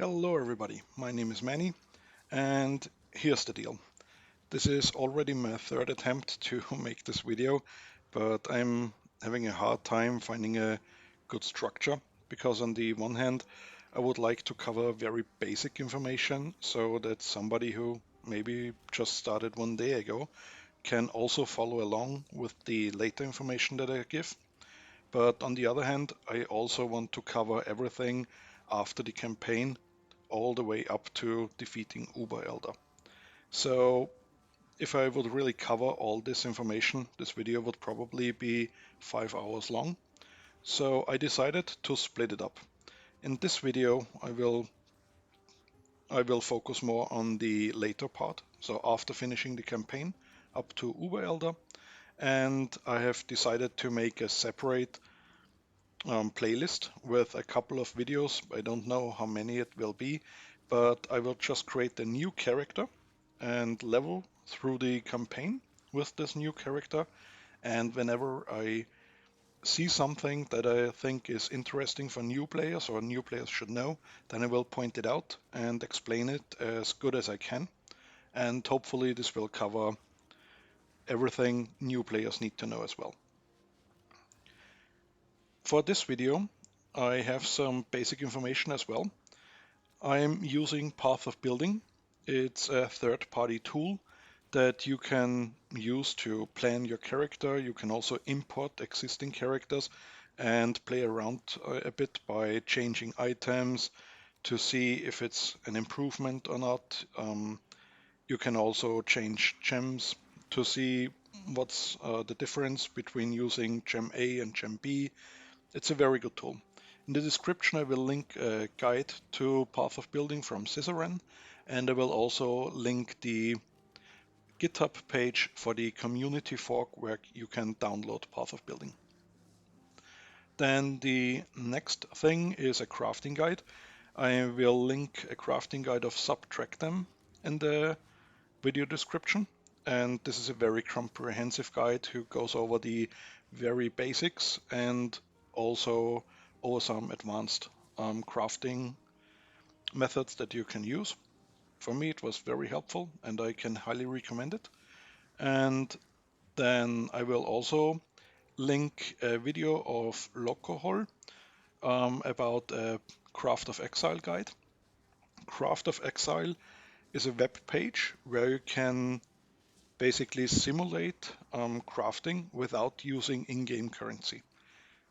Hello everybody, my name is Manny, and here's the deal. This is already my third attempt to make this video, but I'm having a hard time finding a good structure, because on the one hand I would like to cover very basic information so that somebody who maybe just started one day ago can also follow along with the later information that I give. But on the other hand, I also want to cover everything after the campaign all the way up to defeating Elder. So if I would really cover all this information, this video would probably be 5 hours long. So I decided to split it up. In this video, I will focus more on the later part, so after finishing the campaign up to Elder, and I have decided to make a separate playlist with a couple of videos. I don't know how many it will be, but I will just create a new character and level through the campaign with this new character. And whenever I see something that I think is interesting for new players or new players should know, then I will point it out and explain it as good as I can. And hopefully this will cover everything new players need to know as well. For this video, I have some basic information as well. I'm using Path of Building. It's a third-party tool that you can use to plan your character. You can also import existing characters and play around a bit by changing items to see if it's an improvement or not. You can also change gems to see what's the difference between using gem A and gem B. It's a very good tool. In the description I will link a guide to Path of Building from Ciceran, and I will also link the GitHub page for the community fork where you can download Path of Building. Then the next thing is a crafting guide. I will link a crafting guide of Subtractem in the video description, and this is a very comprehensive guide who goes over the very basics and also over some advanced crafting methods that you can use. For me it was very helpful and I can highly recommend it. And then I will also link a video of Locohol about a Craft of Exile guide. Craft of Exile is a web page where you can basically simulate crafting without using in-game currency.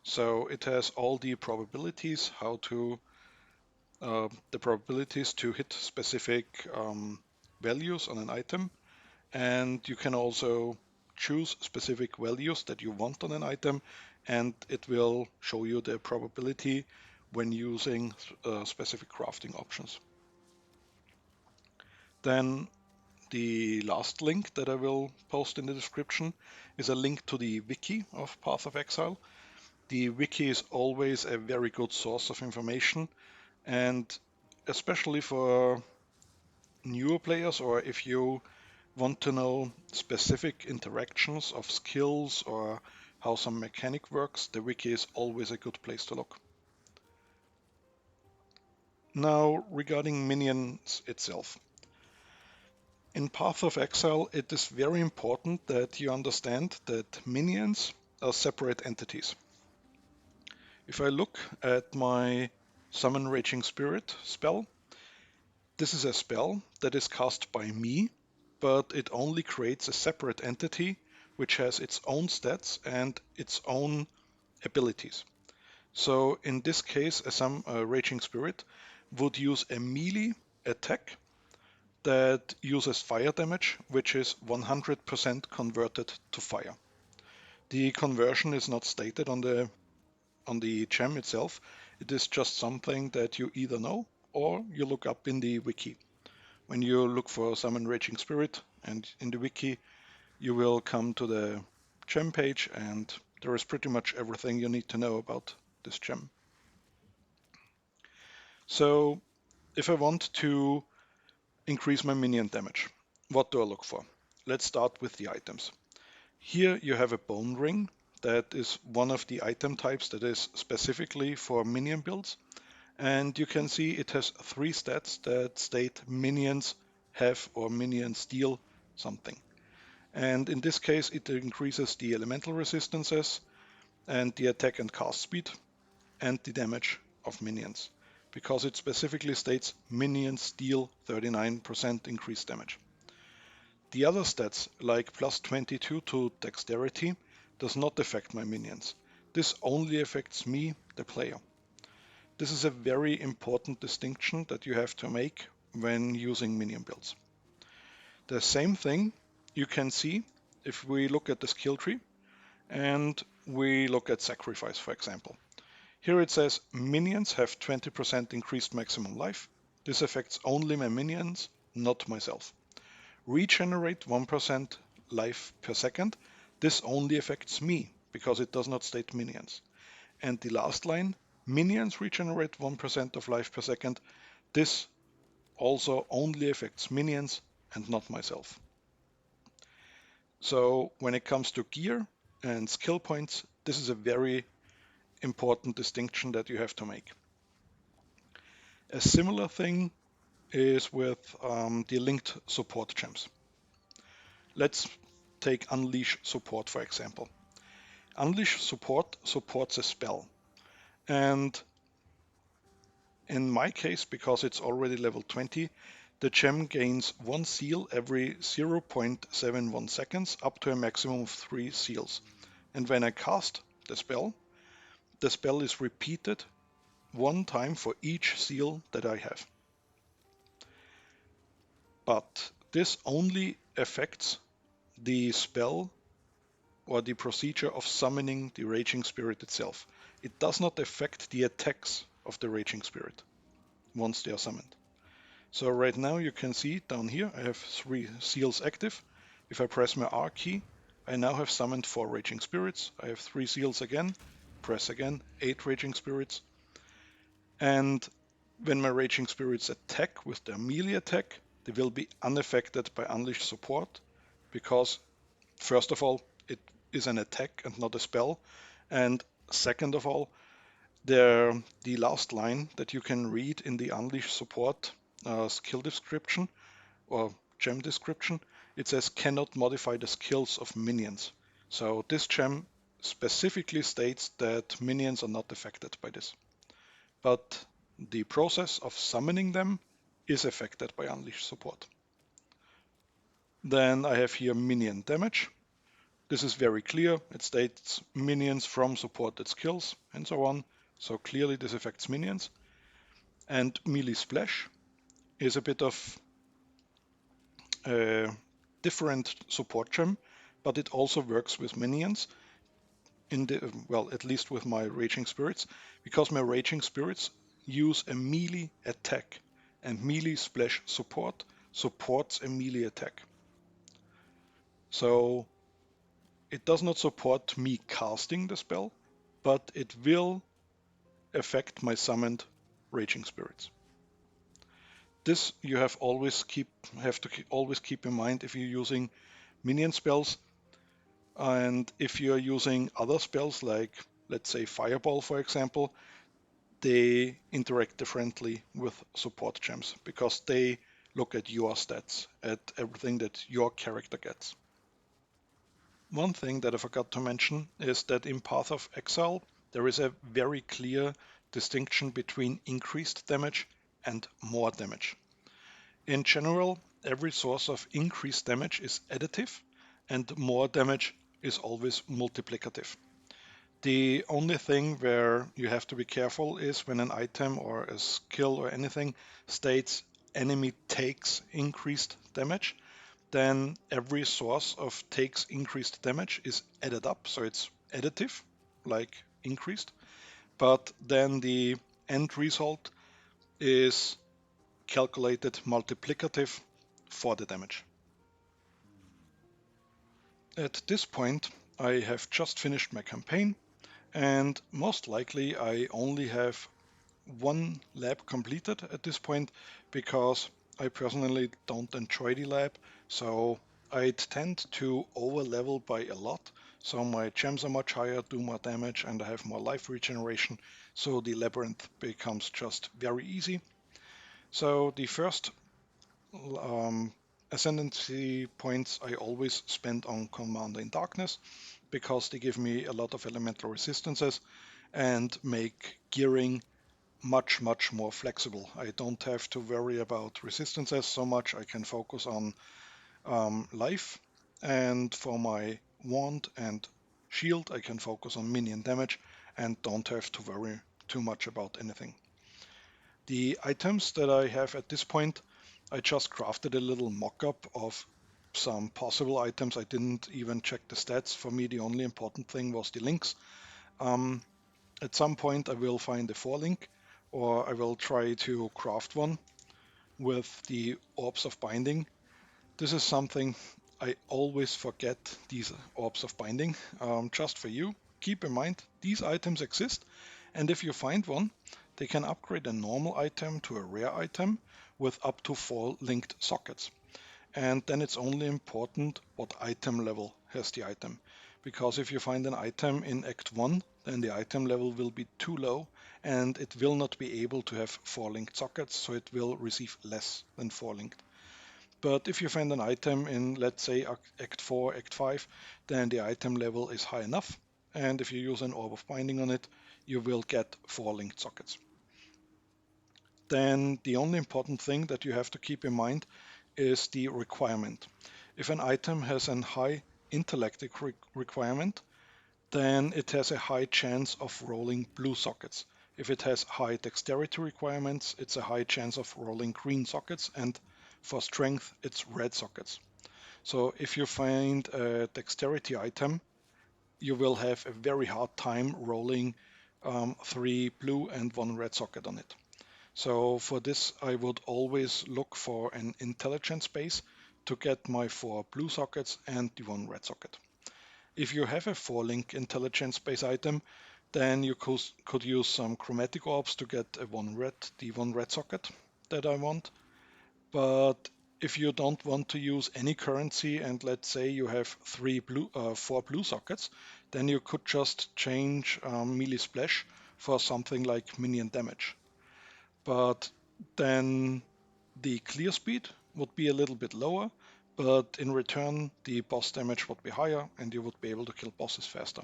So it has all the probabilities, the probabilities to hit specific values on an item, and you can also choose specific values that you want on an item, and it will show you the probability when using specific crafting options. Then the last link that I will post in the description is a link to the wiki of Path of Exile. The wiki is always a very good source of information, and especially for newer players, or if you want to know specific interactions of skills or how some mechanic works, the wiki is always a good place to look. Now, regarding minions itself. In Path of Exile, it is very important that you understand that minions are separate entities. If I look at my Summon Raging Spirit spell, this is a spell that is cast by me, but it only creates a separate entity which has its own stats and its own abilities. So in this case, a Raging Spirit would use a melee attack that uses fire damage, which is 100% converted to fire. The conversion is not stated on the gem itself. It is just something that you either know or you look up in the wiki. When you look for Summon Raging Spirit and in the wiki, you will come to the gem page, and there is pretty much everything you need to know about this gem. So if I want to increase my minion damage, what do I look for? Let's start with the items. Here you have a bone ring that is one of the item types that is specifically for minion builds, And you can see it has 3 stats that state minions have or minions deal something. And in this case, it increases the elemental resistances and the attack and cast speed and the damage of minions, because it specifically states minions deal 39% increased damage. The other stats, like plus 22 to dexterity, does not affect my minions. This only affects me, the player. This is a very important distinction that you have to make when using minion builds. The same thing you can see if we look at the skill tree and we look at sacrifice, for example. Here it says minions have 20% increased maximum life. This affects only my minions, not myself. Regenerate 1% life per second. This only affects me because it does not state minions. And the last line, minions regenerate 1% of life per second. This also only affects minions and not myself. So when it comes to gear and skill points, this is a very important distinction that you have to make. A similar thing is with the linked support gems. Let's take Unleash Support, for example. Unleash Support supports a spell. And in my case, because it's already level 20, the gem gains 1 seal every 0.71 seconds up to a maximum of 3 seals. And when I cast the spell is repeated 1 time for each seal that I have. But this only affects the spell or the procedure of summoning the Raging Spirit itself. It does not affect the attacks of the Raging Spirit once they are summoned. So right now you can see down here I have 3 seals active. If I press my R key, I now have summoned 4 Raging Spirits. I have 3 seals again, press again, 8 Raging Spirits. And when my Raging Spirits attack with their melee attack, they will be unaffected by Unleashed Support, because first of all, it is an attack and not a spell. And second of all, the last line that you can read in the Unleash Support skill description or gem description, it says cannot modify the skills of minions. So this gem specifically states that minions are not affected by this. But the process of summoning them is affected by Unleash Support. Then I have here minion damage. This is very clear. It states minions from supported skills and so on. So clearly this affects minions. And Melee Splash is a bit of a different support gem, but it also works with minions, at least with my Raging Spirits, because my Raging Spirits use a melee attack, and Melee Splash support supports a melee attack. So it does not support me casting the spell, but it will affect my summoned Raging Spirits. This you have to always keep in mind if you're using minion spells, and if you're using other spells like, let's say, Fireball, for example, they interact differently with support gems because they look at your stats, at everything that your character gets. One thing that I forgot to mention is that in Path of Exile there is a very clear distinction between increased damage and more damage. In general, every source of increased damage is additive and more damage is always multiplicative. The only thing where you have to be careful is when an item or a skill or anything states enemy takes increased damage, then every source of takes increased damage is added up, so it's additive, like increased, but then the end result is calculated multiplicative for the damage. At this point, I have just finished my campaign, and most likely I only have 1 lab completed at this point because I personally don't enjoy the lab, so I tend to over level by a lot. So my gems are much higher, do more damage, and I have more life regeneration, so the labyrinth becomes just very easy. So the first ascendancy points I always spend on Commander in Darkness, because they give me a lot of elemental resistances and make gearing much more flexible. I don't have to worry about resistances so much. I can focus on life, and for my wand and shield I can focus on minion damage and don't have to worry too much about anything. The items that I have at this point, I just crafted a little mock-up of some possible items. I didn't even check the stats. For me, the only important thing was the links. At some point, I will find a 4-link, or I will try to craft one with the Orbs of Binding. This is something I always forget, these Orbs of Binding. Just for you, keep in mind, these items exist, and if you find one, they can upgrade a normal item to a rare item with up to 4 linked sockets. And then it's only important what item level has the item. Because if you find an item in Act 1, then the item level will be too low and it will not be able to have 4 linked sockets, so it will receive less than 4 linked. But if you find an item in, let's say, Act 4, Act 5, then the item level is high enough. And if you use an Orb of Binding on it, you will get 4 linked sockets. Then the only important thing that you have to keep in mind is the requirement. If an item has a high intellect requirement, then it has a high chance of rolling blue sockets. If it has high dexterity requirements, it's a high chance of rolling green sockets, and for strength, it's red sockets. So if you find a dexterity item, you will have a very hard time rolling 3 blue and 1 red socket on it. So for this, I would always look for an intelligence base to get my 4 blue sockets and the 1 red socket. If you have a 4-link intelligence base item, then you could use some chromatic orbs to get the 1 red socket that I want. But if you don't want to use any currency, and let's say you have 4 blue sockets, then you could just change Melee Splash for something like minion damage. But then the clear speed would be a little bit lower, but in return the boss damage would be higher and you would be able to kill bosses faster.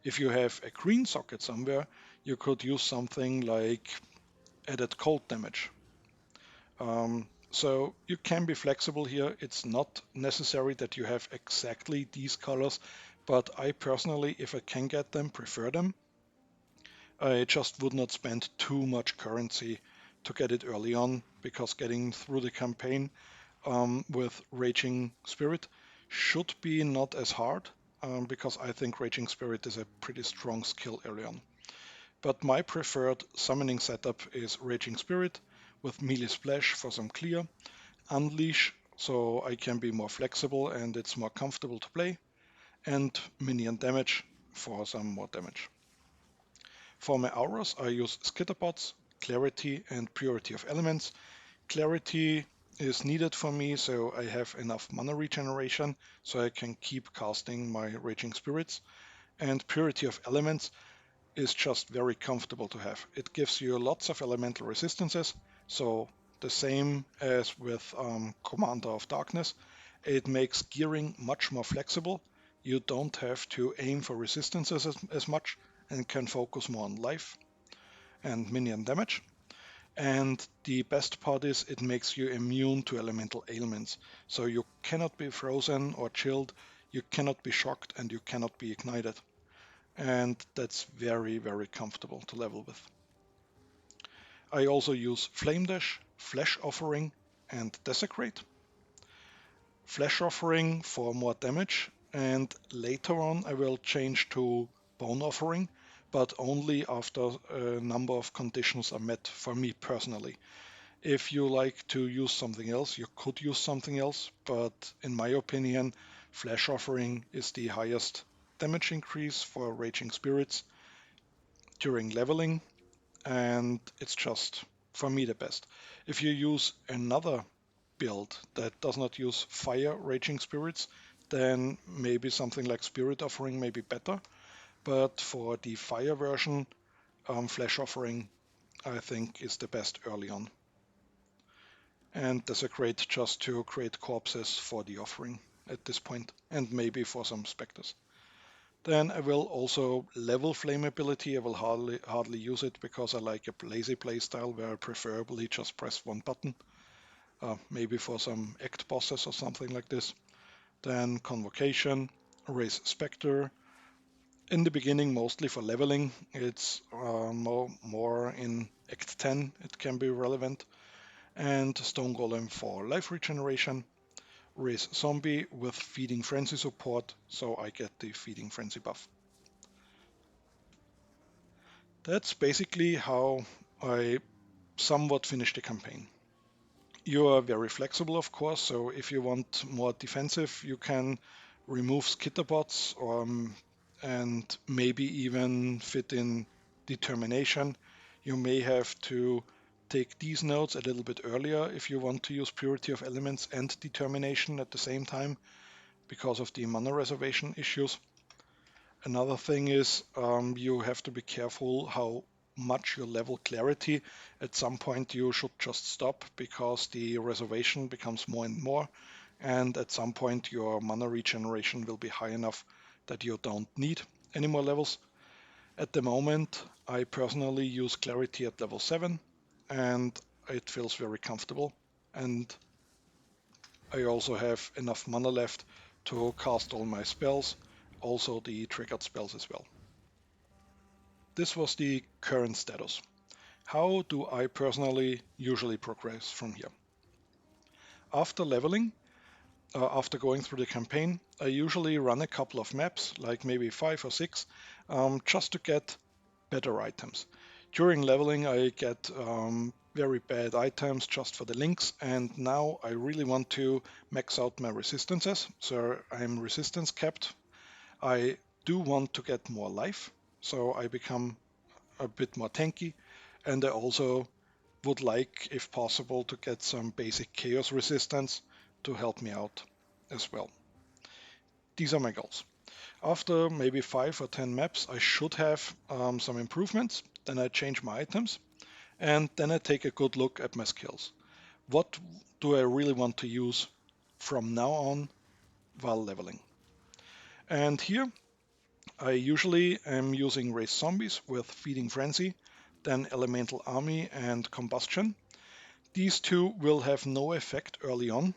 If you have a green socket somewhere, you could use something like added cold damage. So you can be flexible here. It's not necessary that you have exactly these colors, but I personally, if I can get them, prefer them. I just would not spend too much currency to get it early on, because getting through the campaign with Raging Spirit should be not as hard, because I think Raging Spirit is a pretty strong skill early on. But my preferred summoning setup is Raging Spirit with Melee Splash for some clear, Unleash so I can be more flexible and it's more comfortable to play, and Minion Damage for some more damage. For my auras, I use Skitterbots, Clarity, and Purity of Elements. Clarity is needed for me, so I have enough mana regeneration, so I can keep casting my Raging Spirits. And Purity of Elements is just very comfortable to have. It gives you lots of elemental resistances, so the same as with Commander of Darkness. It makes gearing much more flexible. You don't have to aim for resistances as much and can focus more on life and minion damage. And the best part is it makes you immune to elemental ailments. So you cannot be frozen or chilled, you cannot be shocked, and you cannot be ignited. And that's very comfortable to level with. I also use Flame Dash, Flesh Offering, and Desecrate. Flesh Offering for more damage, and later on I will change to Bone Offering, but only after a number of conditions are met for me personally. If you like to use something else, you could use something else, but in my opinion, Flesh Offering is the highest damage increase for Raging Spirits during leveling, and it's just, for me, the best. If you use another build that does not use Fire Raging Spirits, then maybe something like Spirit Offering may be better. But for the fire version, Flesh Offering, I think, is the best early on. And Desecrate just to create corpses for the offering at this point, and maybe for some specters. Then I will also level flame ability. I will hardly use it because I like a lazy playstyle where I preferably just press one button, maybe for some act bosses or something like this. Then Convocation, Raise Spectre. In the beginning, mostly for leveling. It's more in Act 10 it can be relevant. And Stone Golem for life regeneration. Raise Zombie with Feeding Frenzy support, so I get the Feeding Frenzy buff. That's basically how I somewhat finish the campaign. You are very flexible, of course, so if you want more defensive, you can remove skitterbots and maybe even fit in determination. You may have to take these nodes a little bit earlier if you want to use Purity of Elements and Determination at the same time because of the mana reservation issues. Another thing is you have to be careful how much you level Clarity. At some point you should just stop because the reservation becomes more and more, and at some point your mana regeneration will be high enough that you don't need any more levels. At the moment I personally use Clarity at level 7 and it feels very comfortable, and I also have enough mana left to cast all my spells, also the triggered spells as well. This was the current status. How do I personally usually progress from here? After leveling, after going through the campaign, I usually run a couple of maps, like maybe 5 or 6, just to get better items. During leveling I get very bad items just for the links, and now I really want to max out my resistances, so I'm resistance capped. I do want to get more life, so I become a bit more tanky, and I also would like, if possible, to get some basic chaos resistance to help me out as well. These are my goals. After maybe 5 or 10 maps, I should have some improvements. Then I change my items, and then I take a good look at my skills. What do I really want to use from now on while leveling? And here I usually am using Raise Zombies with Feeding Frenzy, then Elemental Army and Combustion. These two will have no effect early on,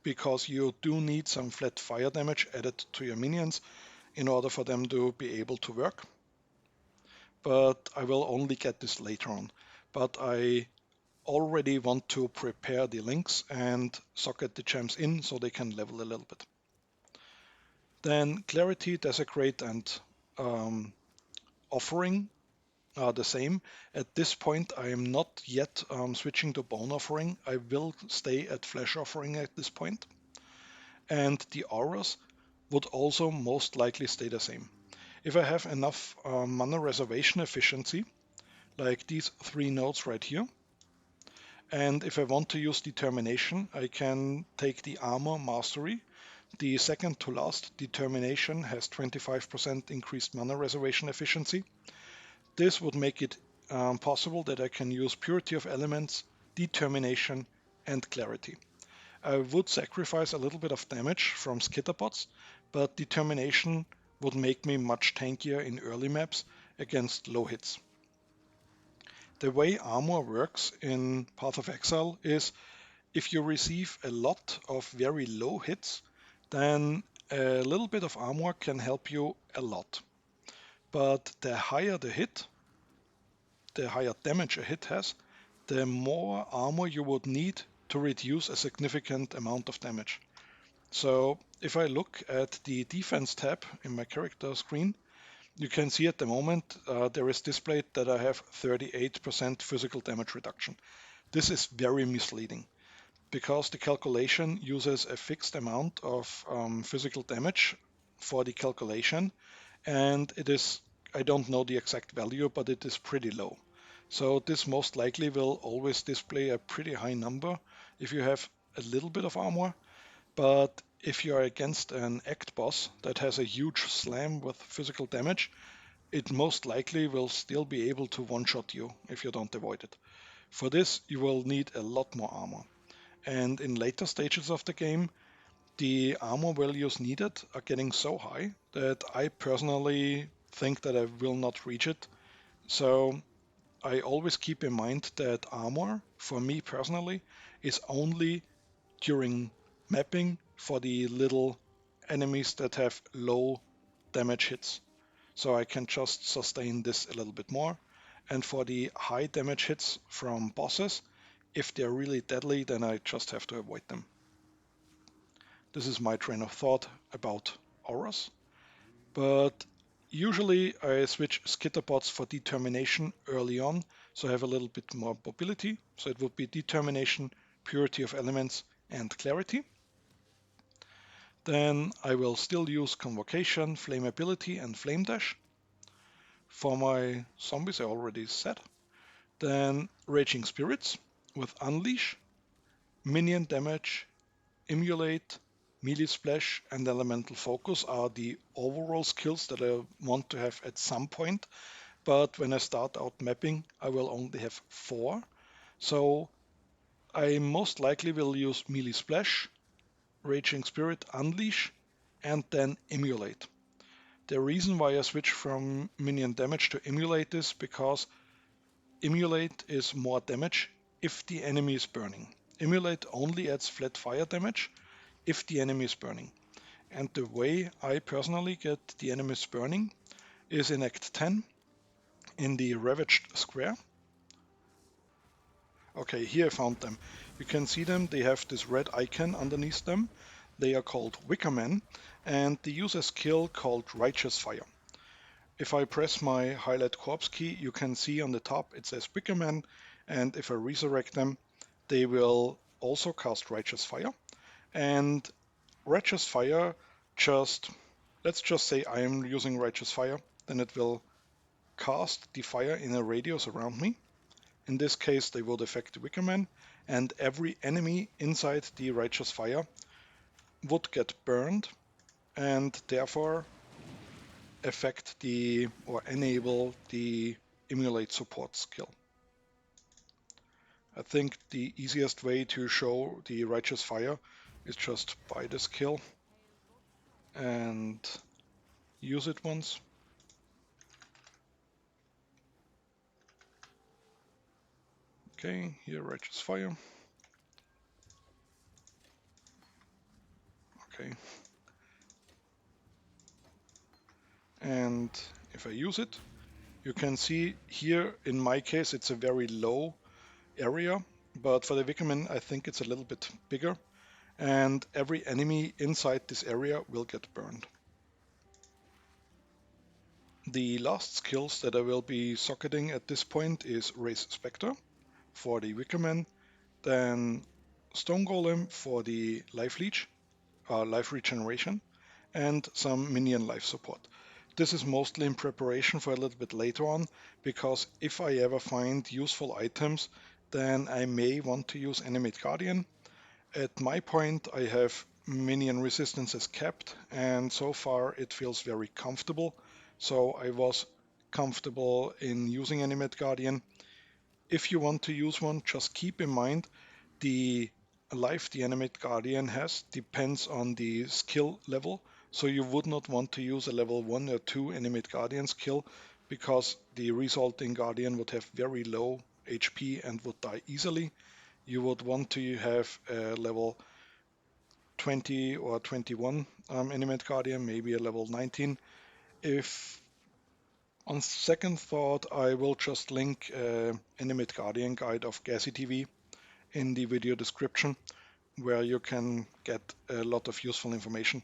because you do need some flat fire damage added to your minions in order for them to be able to work. But I will only get this later on. But I already want to prepare the links and socket the gems in so they can level a little bit. Then Clarity, Desecrate, and Offering are the same. At this point I am not yet switching to Bone Offering. I will stay at Flesh Offering at this point. And the auras would also most likely stay the same. If I have enough mana reservation efficiency, like these 3 nodes right here, and if I want to use Determination, I can take the Armor Mastery. The second to last Determination has 25% increased mana reservation efficiency. This would make it possible that I can use Purity of Elements, Determination, and Clarity. I would sacrifice a little bit of damage from skitterbots, but Determination would make me much tankier in early maps against low hits. The way armor works in Path of Exile is if you receive a lot of very low hits, then a little bit of armor can help you a lot. But the higher the hit, the higher damage a hit has, the more armor you would need to reduce a significant amount of damage. So if I look at the defense tab in my character screen, you can see at the moment there is displayed that I have 38% physical damage reduction. This is very misleading because the calculation uses a fixed amount of physical damage for the calculation, and it is, I don't know the exact value, but it is pretty low. So this most likely will always display a pretty high number if you have a little bit of armor, but if you are against an act boss that has a huge slam with physical damage, it most likely will still be able to one-shot you if you don't avoid it. For this, you will need a lot more armor. And in later stages of the game, the armor values needed are getting so high that I personally think that I will not reach it. So I always keep in mind that armor, for me personally, is only during mapping for the little enemies that have low damage hits. So I can just sustain this a little bit more. And for the high damage hits from bosses, if they're really deadly, then I just have to avoid them. This is my train of thought about auras. But usually I switch skitterbots for determination early on, so I have a little bit more mobility. So it would be determination, purity of elements, and clarity. Then I will still use convocation, flammability, and flame dash. For my zombies I already said. Then raging spirits with unleash, minion damage, emulate, melee splash, and elemental focus are the overall skills that I want to have at some point. But when I start out mapping, I will only have 4. So I most likely will use melee splash, raging spirit, unleash, and then emulate. The reason why I switch from minion damage to emulate is because emulate is more damage if the enemy is burning. Emulate only adds flat fire damage if the enemy is burning. And the way I personally get the enemies burning is in Act 10 in the Ravaged Square. Okay, here I found them. You can see them, they have this red icon underneath them. They are called Wickermen, and they use a skill called Righteous Fire. If I press my highlight corpse key, you can see on the top it says Wickermen, and if I resurrect them, they will also cast Righteous Fire. And Righteous Fire let's just say I am using Righteous Fire, then it will cast the fire in a radius around me. In this case, they would affect the Wickerman, and every enemy inside the Righteous Fire would get burned, and therefore affect or enable the emulate support skill. I think the easiest way to show the Righteous Fire is just buy the skill and use it once. Okay, here Righteous Fire. Okay. And if I use it, you can see here, in my case, it's a very low area, but for the Wickerman, I think it's a little bit bigger, and every enemy inside this area will get burned. The last skills that I will be socketing at this point is Raise Spectre for the Wickerman, then Stone Golem for the Life Leech, life regeneration, and some minion life support. This is mostly in preparation for a little bit later on, because if I ever find useful items, then I may want to use Animate Guardian. At my point, I have minion resistances capped, and so far it feels very comfortable. So I was comfortable in using Animate Guardian. If you want to use one, just keep in mind the life the Animate Guardian has depends on the skill level. So you would not want to use a level 1 or 2 Animate Guardian skill, because the resulting Guardian would have very low HP and would die easily. You would want to have a level 20 or 21 Animate Guardian, maybe a level 19. If on second thought, I will just link Animate Guardian guide of Gassy TV in the video description, where you can get a lot of useful information.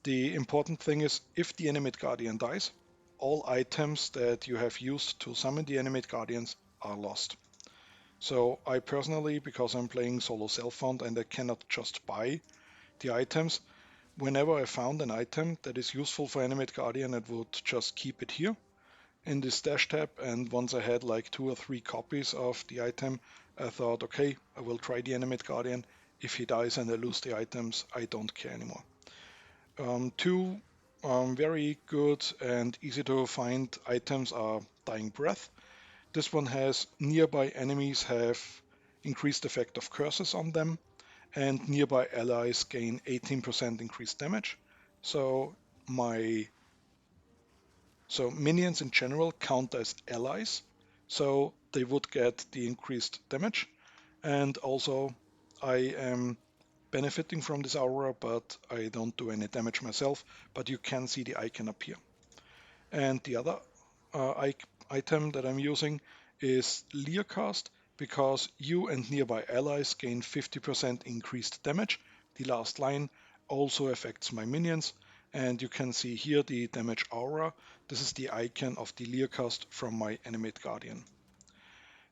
The important thing is, if the Animate Guardian dies, all items that you have used to summon the Animate Guardians are lost. So I personally, because I'm playing solo self-found and I cannot just buy the items, whenever I found an item that is useful for Animate Guardian, I would just keep it here in the stash tab, and once I had like 2 or 3 copies of the item, I thought, okay, I will try the Animate Guardian. if he dies and I lose the items, I don't care anymore. Two very good and easy to find items are Dying Breath. This one has nearby enemies have increased effect of curses on them, and nearby allies gain 18% increased damage. So minions in general count as allies, so they would get the increased damage. And also I am benefiting from this aura, but I don't do any damage myself, but you can see the icon appear. And the other item that I'm using is Leer cast, because you and nearby allies gain 50% increased damage. The last line also affects my minions, and you can see here the damage aura. This is the icon of the Leer cast from my Animate Guardian.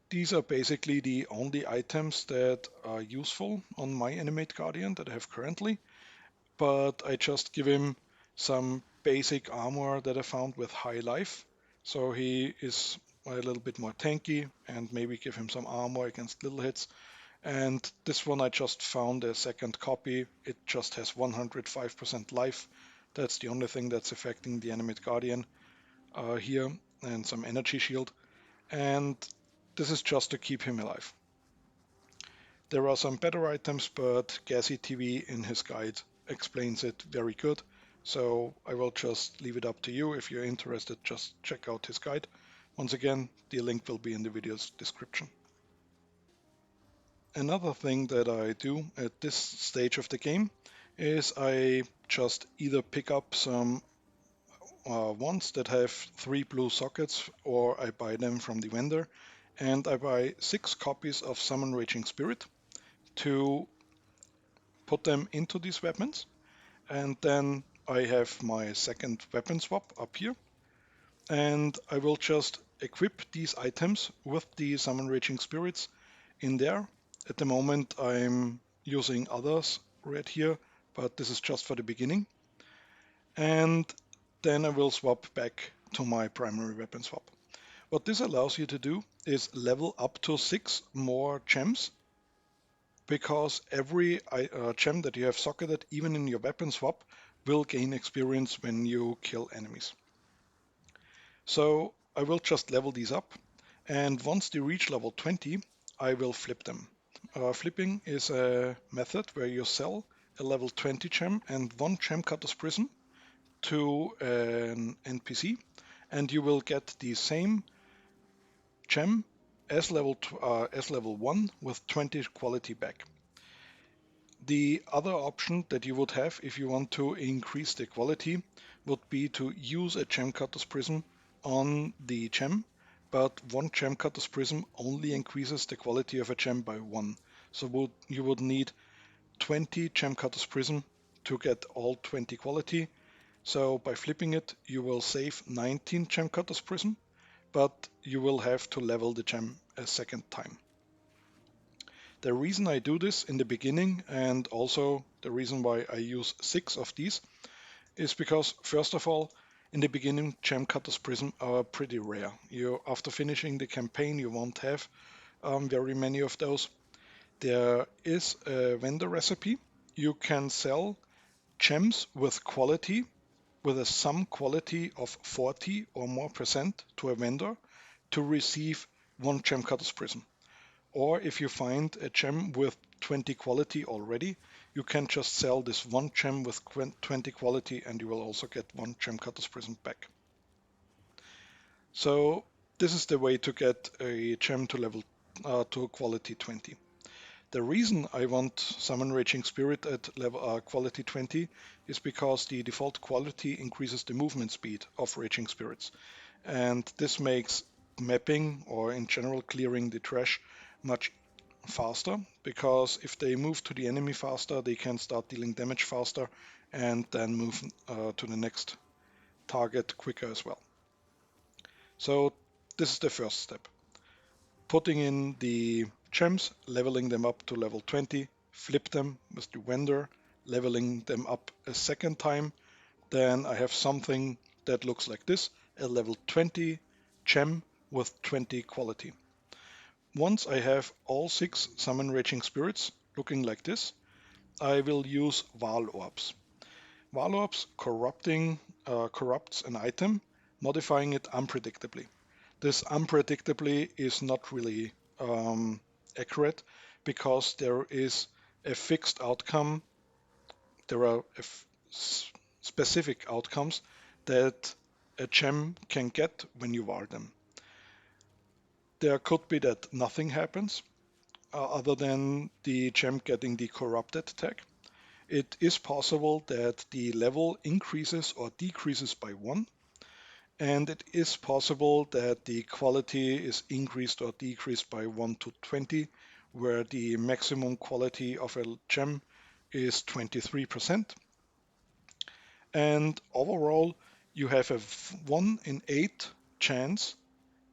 These are basically the only items that are useful on my Animate Guardian that I have currently, but I just give him some basic armor that I found with high life. So he is a little bit more tanky, and maybe give him some armor against little hits. And this one I just found a second copy. It just has 105% life. That's the only thing that's affecting the Animate Guardian here, and some energy shield. And this is just to keep him alive. There are some better items, but Gassy TV in his guide explains it very good. So I will just leave it up to you. If you're interested, just check out his guide. Once again, the link will be in the video's description. Another thing that I do at this stage of the game is I just either pick up some ones that have 3 blue sockets, or I buy them from the vendor, and I buy 6 copies of Summon Raging Spirit to put them into these weapons. And then I have my second weapon swap up here, and I will just equip these items with the Summon Raging Spirits in there. At the moment I'm using others right here, but this is just for the beginning. And then I will swap back to my primary weapon swap. What this allows you to do is level up to 6 more gems, because every gem that you have socketed, even in your weapon swap, will gain experience when you kill enemies. So I will just level these up, and once they reach level 20, I will flip them. Flipping is a method where you sell a level 20 gem and 1 gem cutter's prism to an NPC, and you will get the same gem as level 1 with 20 quality back. The other option that you would have if you want to increase the quality would be to use a gem cutter's prism on the gem, but 1 gem cutter's prism only increases the quality of a gem by 1. So you would need 20 gem cutter's prism to get all 20 quality. So by flipping it, you will save 19 gem cutter's prism, but you will have to level the gem a second time. The reason I do this in the beginning, and also the reason why I use 6 of these, is because, first of all, in the beginning, gem cutter's prism are pretty rare. After finishing the campaign, you won't have very many of those. There is a vendor recipe. You can sell gems with quality, with a sum quality of 40 or more % to a vendor, to receive 1 gem cutter's prism. Or if you find a gem with 20 quality already, you can just sell this 1 gem with 20 quality, and you will also get 1 gem cutter's prism back. So this is the way to get a gem to level to quality 20. The reason I want Summon Raging Spirit at level quality 20 is because the default quality increases the movement speed of Raging Spirits, and this makes mapping, or in general clearing the trash, much faster, because if they move to the enemy faster, they can start dealing damage faster and then move to the next target quicker as well. So this is the first step. Putting in the gems, leveling them up to level 20, flip them with the vendor, leveling them up a second time. Then I have something that looks like this, a level 20 gem with 20 quality. Once I have all 6 Summon Raging Spirits looking like this, I will use Val Orbs. Val Orbs corrupts an item, modifying it unpredictably. This unpredictably is not really accurate because there is a fixed outcome. There are specific outcomes that a gem can get when you VAR them. There could be that nothing happens other than the gem getting the corrupted tag. It is possible that the level increases or decreases by 1, and it is possible that the quality is increased or decreased by 1 to 20, where the maximum quality of a gem is 23%. And overall, you have a 1 in 8 chance,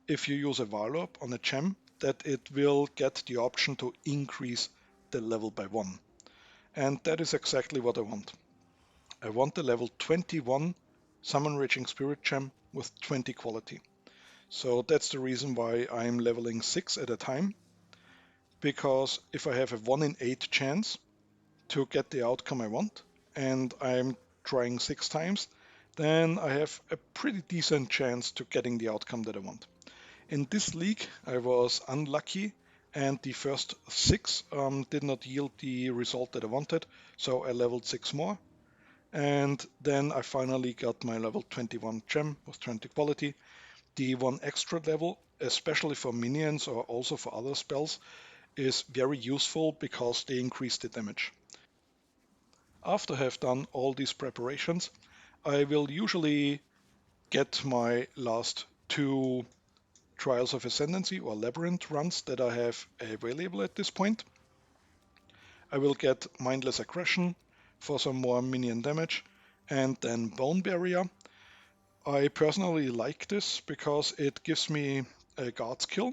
if you use a Varlob on a gem, that it will get the option to increase the level by 1. And that is exactly what I want. I want the level 21 Summon Raging Spirit gem with 20 quality. So that's the reason why I'm leveling 6 at a time, because if I have a 1 in 8 chance to get the outcome I want, and I'm trying 6 times, then I have a pretty decent chance to getting the outcome that I want. In this league, I was unlucky, and the first 6 did not yield the result that I wanted, so I leveled 6 more. And then I finally got my level 21 gem with 20 quality. The 1 extra level, especially for minions or also for other spells, is very useful because they increase the damage. After I have done all these preparations, I will usually get my last 2 Trials of Ascendancy or Labyrinth runs that I have available at this point. I will get Mindless Aggression for some more minion damage, and then Bone Barrier. I personally like this because it gives me a guard skill,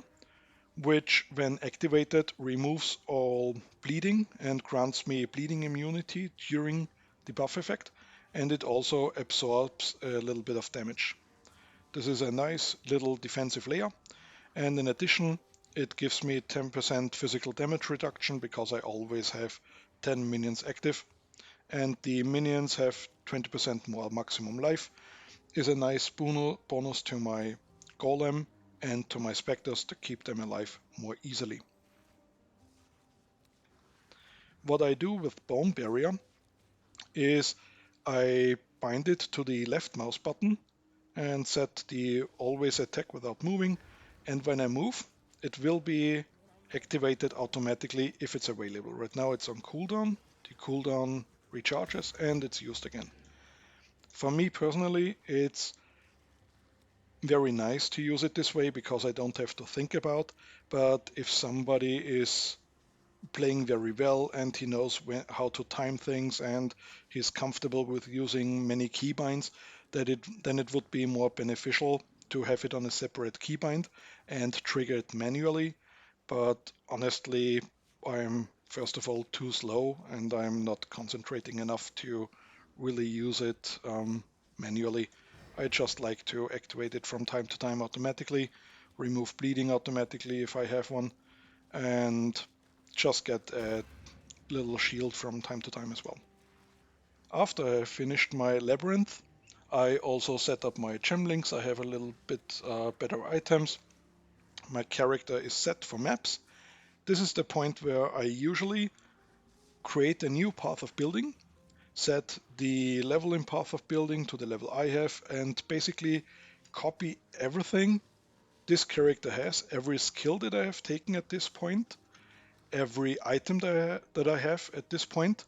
which when activated removes all bleeding and grants me bleeding immunity during the buff effect, and it also absorbs a little bit of damage. This is a nice little defensive layer, and in addition it gives me 10% physical damage reduction because I always have 10 minions active, and the minions have 20% more maximum life. Is a nice bonus to my golem and to my specters to keep them alive more easily. What I do with Bone Barrier is I bind it to the left mouse button and set the always attack without moving, and when I move it will be activated automatically if it's available. Right now it's on cooldown, the cooldown recharges and it's used again. For me personally, it's very nice to use it this way because I don't have to think about, but if somebody is playing very well and he knows how to time things and he's comfortable with using many keybinds, then it would be more beneficial to have it on a separate keybind and trigger it manually. But honestly, I'm first of all too slow and I'm not concentrating enough to really use it manually. I just like to activate it from time to time automatically, remove bleeding automatically if I have one, and just get a little shield from time to time as well. After I finished my labyrinth, I also set up my gem links. I have a little bit better items. My character is set for maps. This is the point where I usually create a new path of building, set the level in path of building to the level I have, and basically copy everything this character has, every skill that I have taken at this point, every item that I have at this point,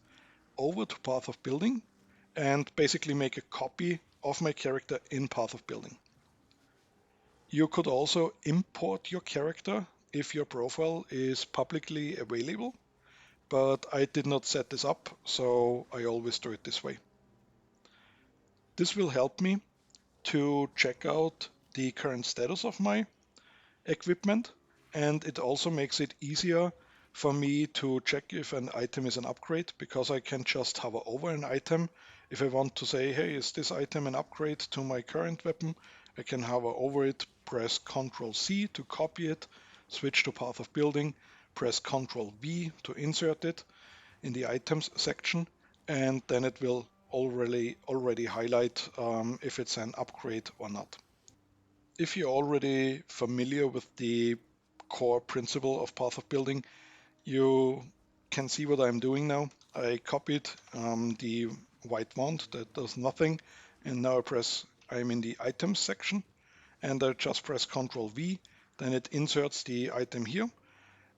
over to Path of Building, and basically make a copy of my character in Path of Building. You could also import your character if your profile is publicly available, but I did not set this up, so I always do it this way. This will help me to check out the current status of my equipment, and it also makes it easier for me to check if an item is an upgrade, because I can just hover over an item. If I want to say, hey, is this item an upgrade to my current weapon, I can hover over it, press Ctrl C to copy it, switch to Path of Building, press Ctrl V to insert it in the items section, and then it will already highlight if it's an upgrade or not. If you're already familiar with the core principle of path of building, you can see what I'm doing now. I copied the white wand that does nothing, and now I'm in the items section, and I just press Ctrl V, then it inserts the item here,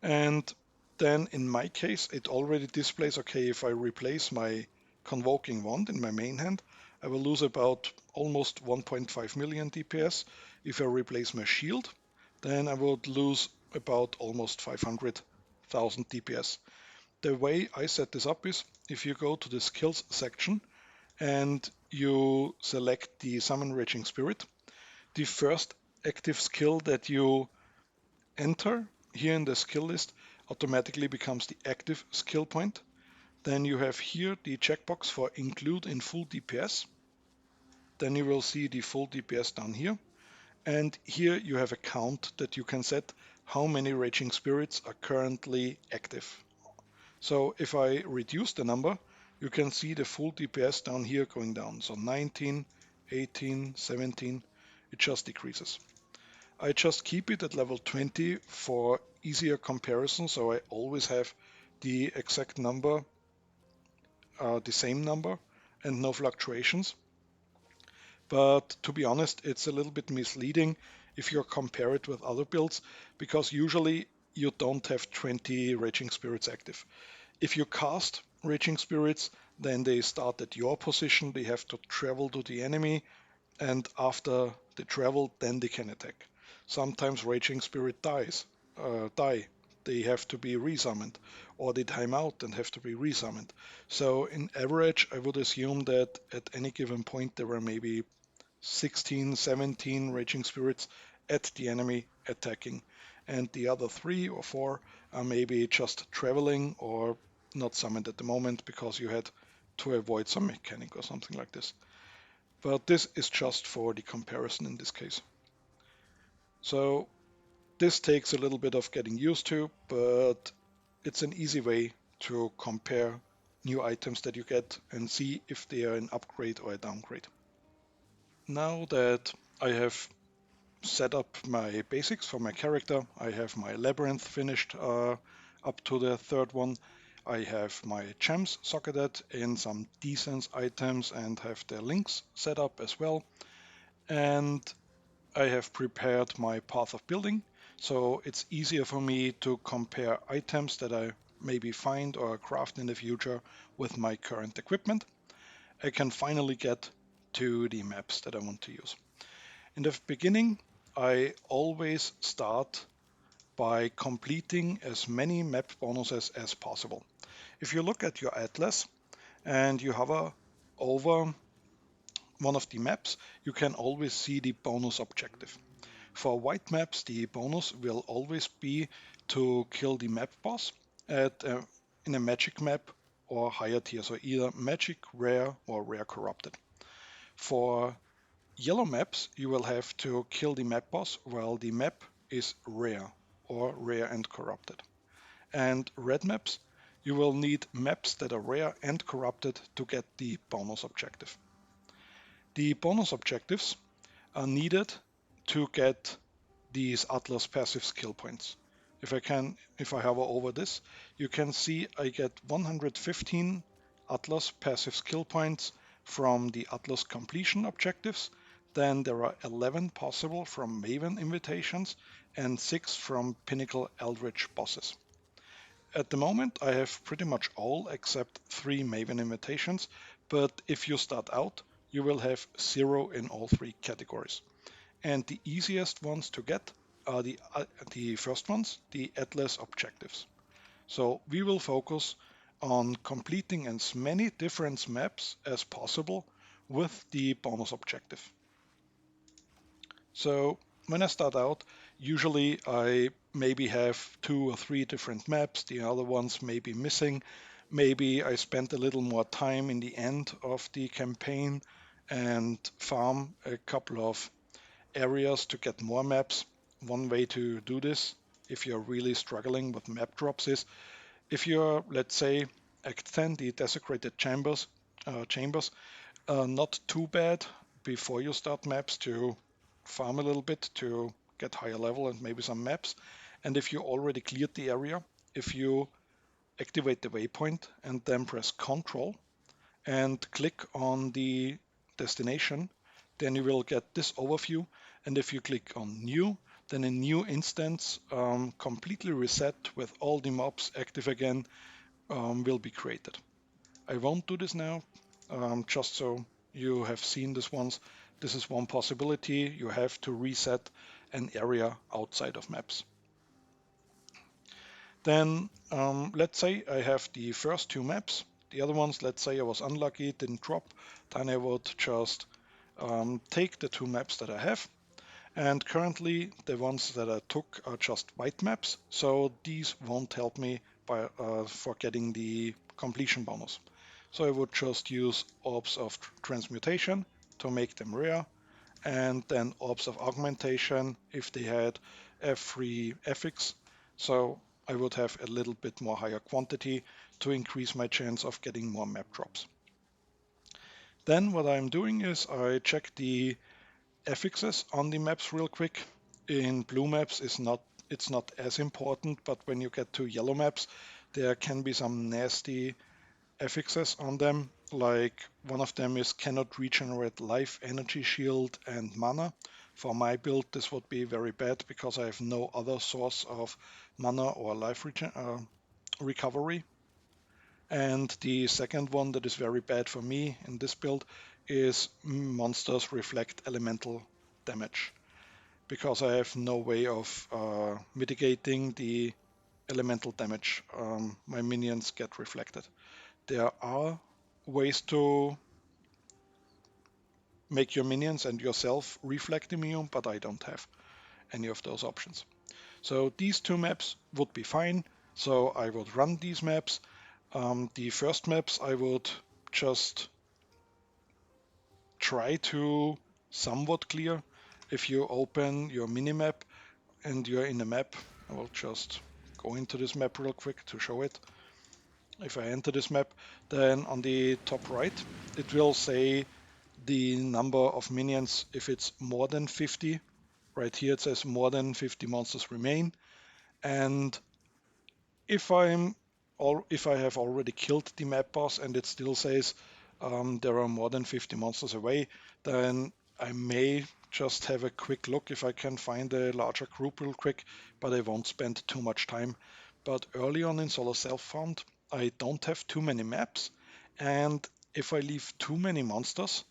and then in my case it already displays, okay, if I replace my convoking wand in my main hand, I will lose about almost 1.5 million DPS. If I replace my shield, then I would lose about almost 500,000 DPS. The way I set this up is, if you go to the skills section and you select the Summon Raging Spirit, the first active skill that you enter here in the skill list automatically becomes the active skill point. Then you have here the checkbox for include in full DPS. Then you will see the full DPS down here. And here you have a count that you can set how many Raging Spirits are currently active. So if I reduce the number, you can see the full DPS down here going down. So 19, 18, 17, it just decreases. I just keep it at level 20 for easier comparison, so I always have the exact number, the same number, and no fluctuations. But to be honest, it's a little bit misleading if you compare it with other builds, because usually you don't have 20 Raging Spirits active. If you cast Raging Spirits, then they start at your position, they have to travel to the enemy, and after they travel, then they can attack. Sometimes Raging Spirit die. They have to be resummoned, or they time out and have to be resummoned. So in average, I would assume that at any given point there were maybe 16, 17 Raging Spirits at the enemy attacking, and the other 3 or 4 are maybe just traveling or not summoned at the moment because you had to avoid some mechanic or something like this. But this is just for the comparison in this case. So this takes a little bit of getting used to, but it's an easy way to compare new items that you get and see if they are an upgrade or a downgrade. Now that I have set up my basics for my character, I have my labyrinth finished up to the 3rd one. I have my gems socketed in some decent items and have the links set up as well. And I have prepared my path of building, so it's easier for me to compare items that I maybe find or craft in the future with my current equipment. I can finally get to the maps that I want to use. In the beginning, I always start by completing as many map bonuses as possible. If you look at your atlas and you hover over one of the maps, you can always see the bonus objective. For white maps, the bonus will always be to kill the map boss in a magic map or higher tier, so either magic, rare, or rare corrupted. For yellow maps, you will have to kill the map boss while the map is rare or rare and corrupted. And red maps, you will need maps that are rare and corrupted to get the bonus objective. The bonus objectives are needed to get these Atlas passive skill points. If I hover over this, you can see I get 115 Atlas passive skill points from the Atlas completion objectives. Then there are 11 possible from Maven invitations and 6 from Pinnacle Eldritch bosses. At the moment, I have pretty much all except 3 Maven invitations, but if you start out, you will have 0 in all 3 categories. And the easiest ones to get are the first ones, the Atlas objectives. So we will focus on completing as many different maps as possible with the bonus objective. So when I start out, usually I maybe have 2 or 3 different maps, the other ones may be missing. Maybe I spend a little more time in the end of the campaign and farm a couple of areas to get more maps. One way to do this if you're really struggling with map drops is, if you're, let's say, Act 10, the Desecrated Chambers, not too bad before you start maps to farm a little bit to get higher level and maybe some maps. And if you already cleared the area, if you activate the waypoint and then press Ctrl and click on the destination, then you will get this overview. And if you click on New, then a new instance, completely reset with all the mobs active again, will be created. I won't do this now, just so you have seen this once. This is one possibility. You have to reset an area outside of maps. Then let's say I have the first two maps. The other ones, let's say I was unlucky, it didn't drop. Then I would just take the two maps that I have. And currently the ones that I took are just white maps. So these won't help me for getting the completion bonus. So I would just use Orbs of Transmutation to make them rare. And then Orbs of Augmentation if they had F3 FX. So I would have a little bit more higher quantity to increase my chance of getting more map drops. Then what I'm doing is I check the affixes on the maps real quick. In blue maps it's not as important, but when you get to yellow maps, there can be some nasty affixes on them. Like one of them is cannot regenerate life, energy shield, and mana. For my build, this would be very bad because I have no other source of mana or life recovery. And the second one that is very bad for me in this build is monsters reflect elemental damage, because I have no way of mitigating the elemental damage my minions get reflected. There are ways to make your minions and yourself reflect immune, but I don't have any of those options. So these two maps would be fine. So I would run these maps. The first maps I would just try to somewhat clear. If you open your minimap and you're in a map, I will just go into this map real quick to show it. If I enter this map, then on the top right, it will say the number of minions if it's more than 50. Right here it says more than 50 monsters remain. And if I have already killed the map boss and it still says there are more than 50 monsters away, then I may just have a quick look if I can find a larger group real quick, but I won't spend too much time. But early on in Solo Self-Found, I don't have too many maps, and if I leave too many monsters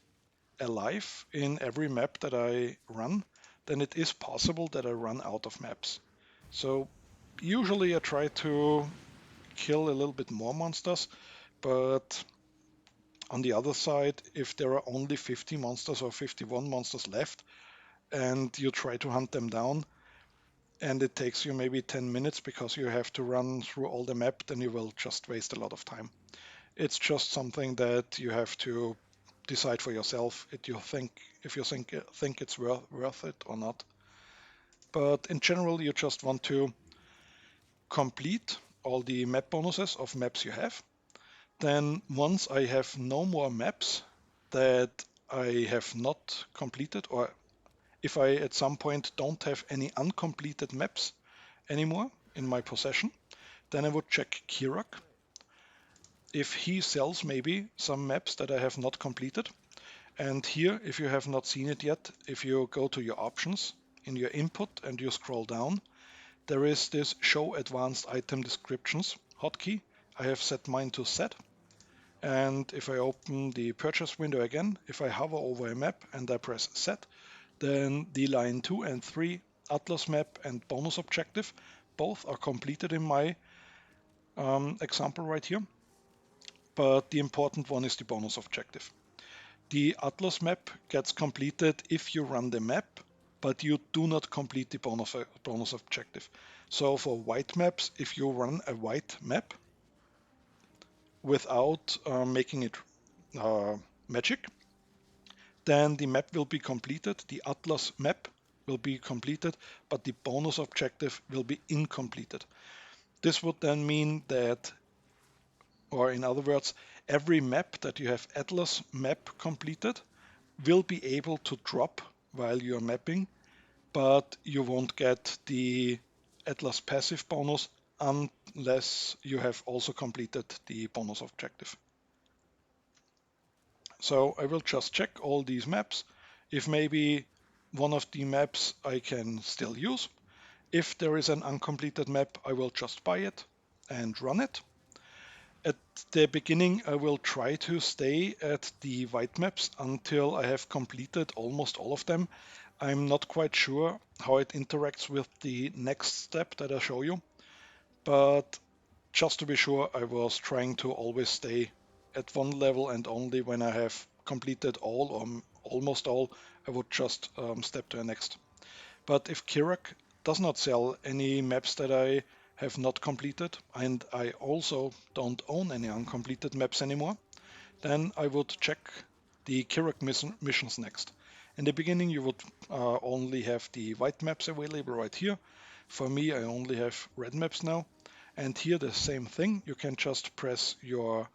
alive in every map that I run, then it is possible that I run out of maps. So usually I try to kill a little bit more monsters, but on the other side, if there are only 50 monsters or 51 monsters left and you try to hunt them down and it takes you maybe 10 minutes because you have to run through all the map, then you will just waste a lot of time. It's just something that you have to decide for yourself if you think it's worth it or not. But in general, you just want to complete all the map bonuses of maps you have. Then once I have no more maps that I have not completed, or if I at some point don't have any uncompleted maps anymore in my possession, then I would check Kirak. If he sells maybe some maps that I have not completed. And here, if you have not seen it yet, if you go to your options in your input and you scroll down, there is this Show Advanced Item Descriptions hotkey. I have set mine to set. And if I open the purchase window again, if I hover over a map and I press set, then the line 2 and 3 Atlas map and bonus objective, both are completed in my example right here. But the important one is the bonus objective. The Atlas map gets completed if you run the map, but you do not complete the bonus objective. So for white maps, if you run a white map without making it magic, then the map will be completed, the Atlas map will be completed, but the bonus objective will be incompleted. This would then mean that, or in other words, every map that you have Atlas map completed will be able to drop while you're mapping, but you won't get the Atlas passive bonus unless you have also completed the bonus objective. So I will just check all these maps. If maybe one of the maps I can still use. If there is an uncompleted map, I will just buy it and run it. At the beginning, I will try to stay at the white maps until I have completed almost all of them. I'm not quite sure how it interacts with the next step that I'll show you, but just to be sure, I was trying to always stay at one level, and only when I have completed all or almost all, I would just step to the next. But if Kirak does not sell any maps that I have not completed, and I also don't own any uncompleted maps anymore, then I would check the Kirak missions next. In the beginning, you would only have the white maps available right here. For me, I only have red maps now. And here the same thing, you can just press your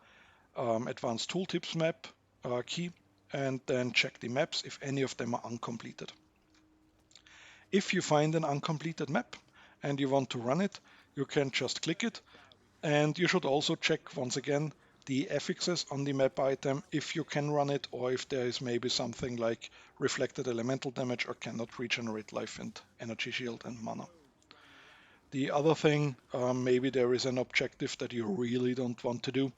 advanced tooltips map key and then check the maps if any of them are uncompleted. If you find an uncompleted map and you want to run it, you can just click it. And you should also check once again the affixes on the map item if you can run it, or if there is maybe something like reflected elemental damage or cannot regenerate life and energy shield and mana. The other thing, maybe there is an objective that you really don't want to do,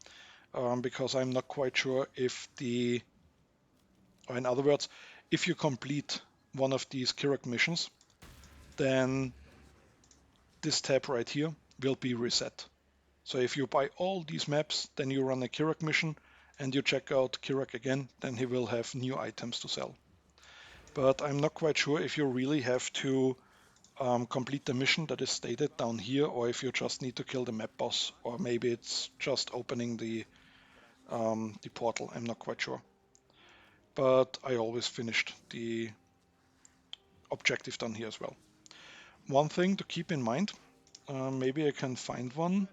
because I'm not quite sure if or in other words, if you complete one of these Kirak missions, then this tab right here will be reset. So if you buy all these maps, then you run a Kirak mission and you check out Kirak again, then he will have new items to sell. But I'm not quite sure if you really have to complete the mission that is stated down here, or if you just need to kill the map boss, or maybe it's just opening the portal. I'm not quite sure. But I always finished the objective down here as well. One thing to keep in mind, maybe I can find one.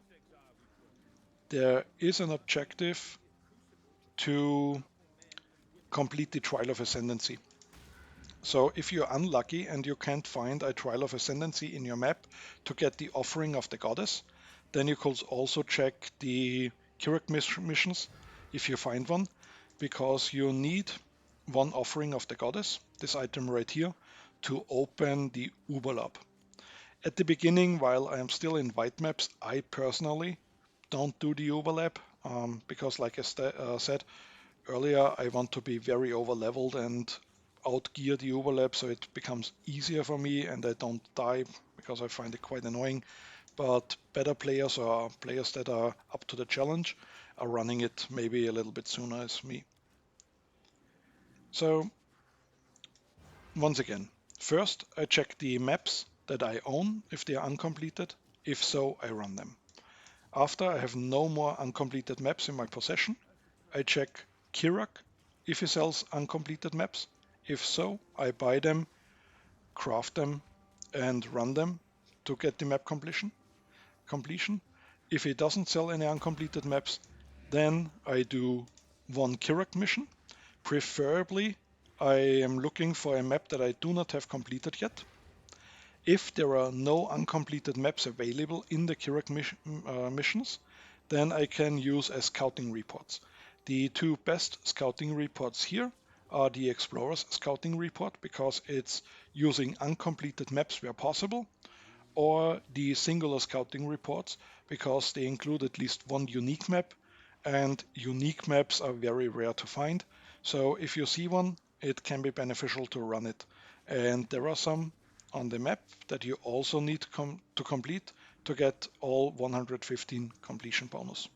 There is an objective to complete the Trial of Ascendancy. So if you're unlucky and you can't find a Trial of Ascendancy in your map to get the Offering of the Goddess, then you could also check the Kirak missions if you find one, because you need one Offering of the Goddess, this item right here, to open the Uberlab. At the beginning, while I am still in white maps, I personally don't do the overlap, because like I said earlier, I want to be very over-leveled and outgear the overlap so it becomes easier for me and I don't die, because I find it quite annoying. But better players, or players that are up to the challenge, are running it maybe a little bit sooner as me. So once again, first I check the maps that I own if they are uncompleted. If so, I run them. After I have no more uncompleted maps in my possession, I check Kirak if he sells uncompleted maps. If so, I buy them, craft them, and run them to get the map completion. If he doesn't sell any uncompleted maps, then I do one Kirak mission. Preferably, I am looking for a map that I do not have completed yet. If there are no uncompleted maps available in the Kirak missions, then I can use as scouting reports. The two best scouting reports here are the Explorer's scouting report, because it's using uncompleted maps where possible, or the singular scouting reports, because they include at least one unique map, and unique maps are very rare to find. So if you see one, it can be beneficial to run it. And there are some on the map that you also need to complete to get all 115 completion bonus.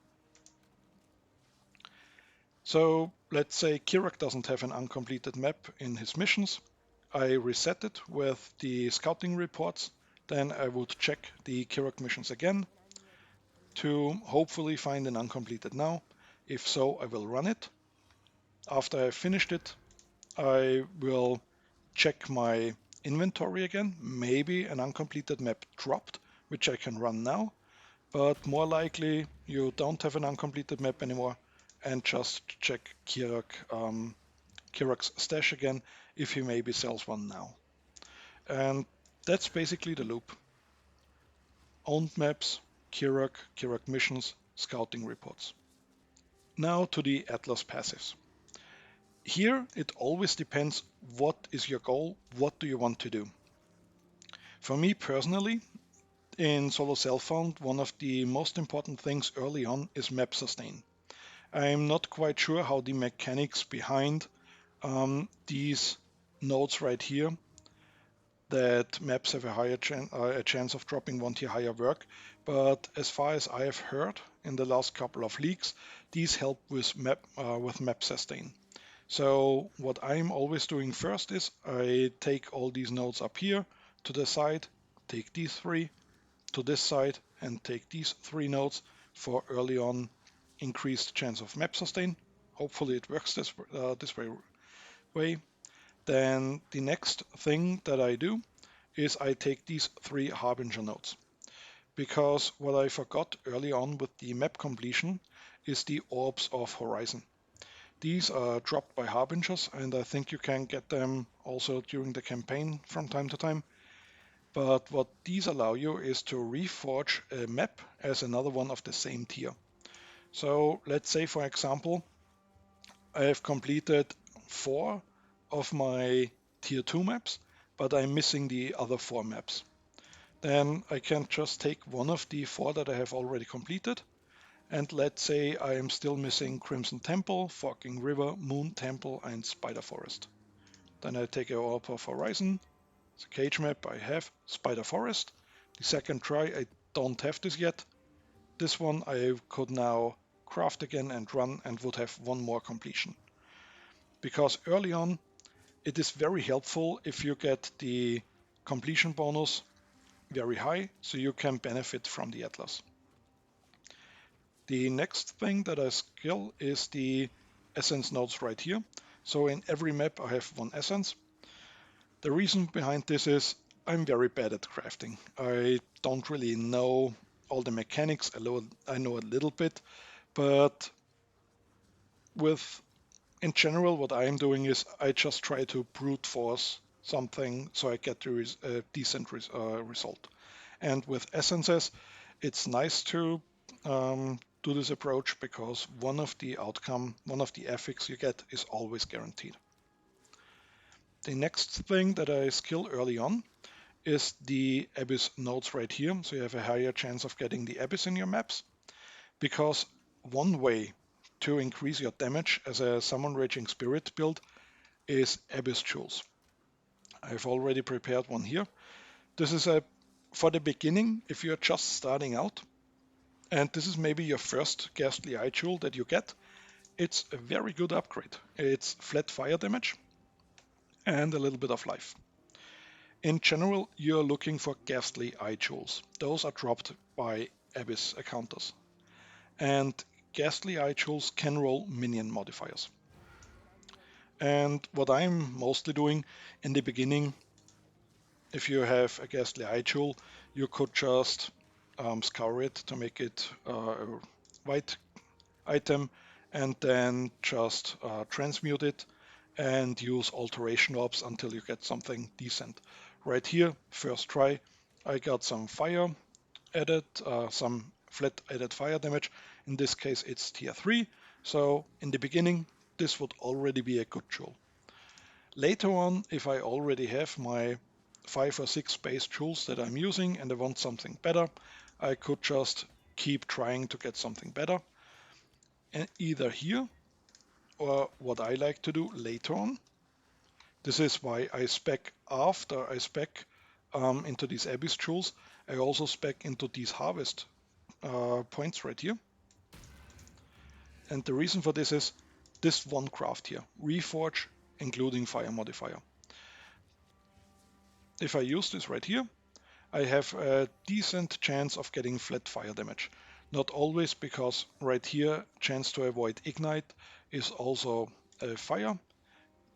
So let's say Kirak doesn't have an uncompleted map in his missions. I reset it with the scouting reports. Then I would check the Kirak missions again to hopefully find an uncompleted now. If so, I will run it. After I've finished it, I will check my inventory again, maybe an uncompleted map dropped, which I can run now, but more likely you don't have an uncompleted map anymore, and just check Kirak's stash again if he maybe sells one now. And that's basically the loop. Owned maps, Kirak missions, scouting reports. Now to the Atlas passives. Here it always depends what is your goal, what do you want to do. For me personally, in solo self-found, one of the most important things early on is map sustain. I'm not quite sure how the mechanics behind these nodes right here, that maps have a higher chance of dropping 1 tier higher work, but as far as I have heard in the last couple of leaks, these help with map sustain. So what I'm always doing first is I take all these nodes up here to the side, take these 3 to this side, and take these 3 nodes for early on increased chance of map sustain. Hopefully it works this way. Then the next thing that I do is I take these 3 Harbinger nodes. Because what I forgot early on with the map completion is the Orbs of Horizon. These are dropped by Harbingers, and I think you can get them also during the campaign from time to time. But what these allow you is to reforge a map as another one of the same tier. So let's say, for example, I have completed 4 of my tier 2 maps, but I'm missing the other 4 maps. Then I can just take one of the 4 that I have already completed, and let's say I am still missing Crimson Temple, Forking River, Moon Temple, and Spider Forest. Then I take a Orb of Horizon. It's a cage map. I have Spider Forest. The second try, I don't have this yet. This one I could now craft again and run and would have 1 more completion. Because early on, it is very helpful if you get the completion bonus very high, so you can benefit from the Atlas. The next thing that I skill is the essence nodes right here. So in every map I have 1 essence. The reason behind this is I'm very bad at crafting. I don't really know all the mechanics. I know a little bit, but in general what I am doing is I just try to brute force something so I get a decent result. And with essences, it's nice to do this approach because one of the affix you get is always guaranteed. The next thing that I skill early on is the Abyss nodes right here. So you have a higher chance of getting the Abyss in your maps, because one way to increase your damage as a Summon Raging Spirit build is Abyss Jewels. I've already prepared one here. This is for the beginning, if you're just starting out, and this is maybe your first Ghastly Eye Jewel that you get, it's a very good upgrade. It's flat fire damage and a little bit of life. In general, you're looking for Ghastly Eye Jewels. Those are dropped by Abyss encounters. And Ghastly Eye Jewels can roll minion modifiers. And what I'm mostly doing in the beginning, if you have a Ghastly Eye Jewel, you could just scour it to make it a white item, and then just transmute it and use alteration orbs until you get something decent. Right here, first try, I got some fire added, some flat added fire damage. In this case, it's tier 3. So in the beginning, this would already be a good jewel. Later on, if I already have my 5 or 6 base jewels that I'm using and I want something better, I could just keep trying to get something better. And either here or what I like to do later on. This is why I spec after I spec into these Abyss jewels. I also spec into these harvest points right here. And the reason for this is this one craft here, Reforge, including fire modifier. If I use this right here, I have a decent chance of getting flat fire damage. Not always, because right here, chance to avoid ignite is also a fire.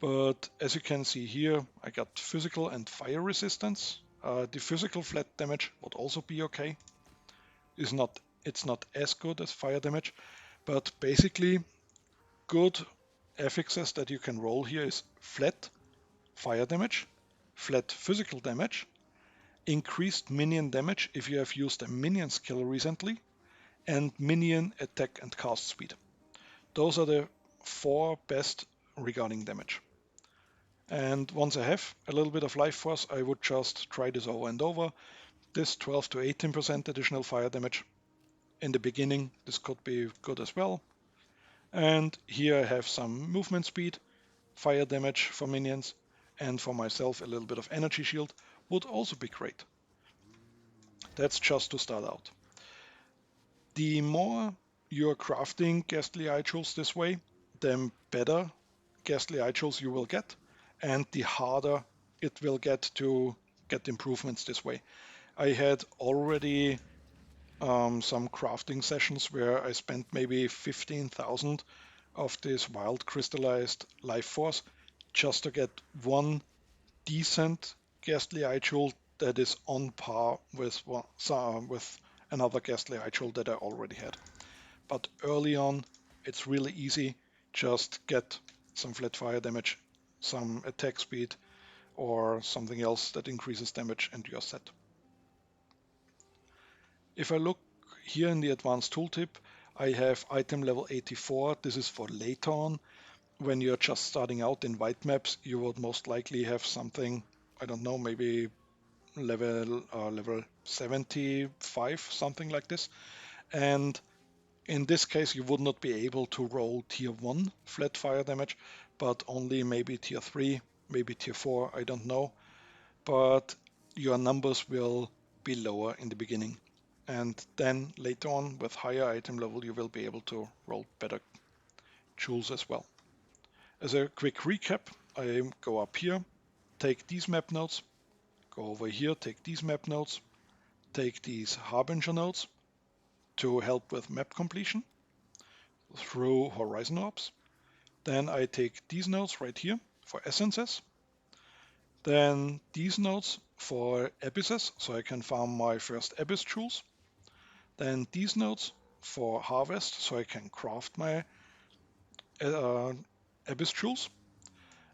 But as you can see here, I got physical and fire resistance. The physical flat damage would also be okay. It's not as good as fire damage, but basically good affixes that you can roll here is flat fire damage, flat physical damage, increased minion damage if you have used a minion skill recently, and minion attack and cast speed. Those are the 4 best regarding damage. And once I have a little bit of life force, I would just try this over and over. This 12 to 18% additional fire damage. In the beginning, this could be good as well. And here I have some movement speed, fire damage for minions, and for myself a little bit of energy shield would also be great. That's just to start out. The more you're crafting Ghastly Eye Jewels this way, the better Ghastly Eye Jewels you will get, and the harder it will get to get improvements this way. I had already some crafting sessions where I spent maybe 15,000 of this wild crystallized life force just to get one decent Ghastly Eye Jewel that is on par with another Ghastly Eye Jewel that I already had. But early on, it's really easy. Just get some flat fire damage, some attack speed, or something else that increases damage, and you're set. If I look here in the advanced tooltip, I have item level 84. This is for later on. When you're just starting out in white maps, you would most likely have something, I don't know, maybe level 75, something like this. And in this case, you would not be able to roll tier 1 flat fire damage, but only maybe tier 3, maybe tier 4, I don't know. But your numbers will be lower in the beginning. And then later on, with higher item level, you will be able to roll better jewels as well. As a quick recap, I go up here, take these map nodes, go over here, take these map nodes, take these Harbinger nodes to help with map completion through Horizon Orbs. Then I take these nodes right here for essences. Then these nodes for abysses, so I can farm my first abyss jewels. Then these nodes for harvest, so I can craft my abyss jewels.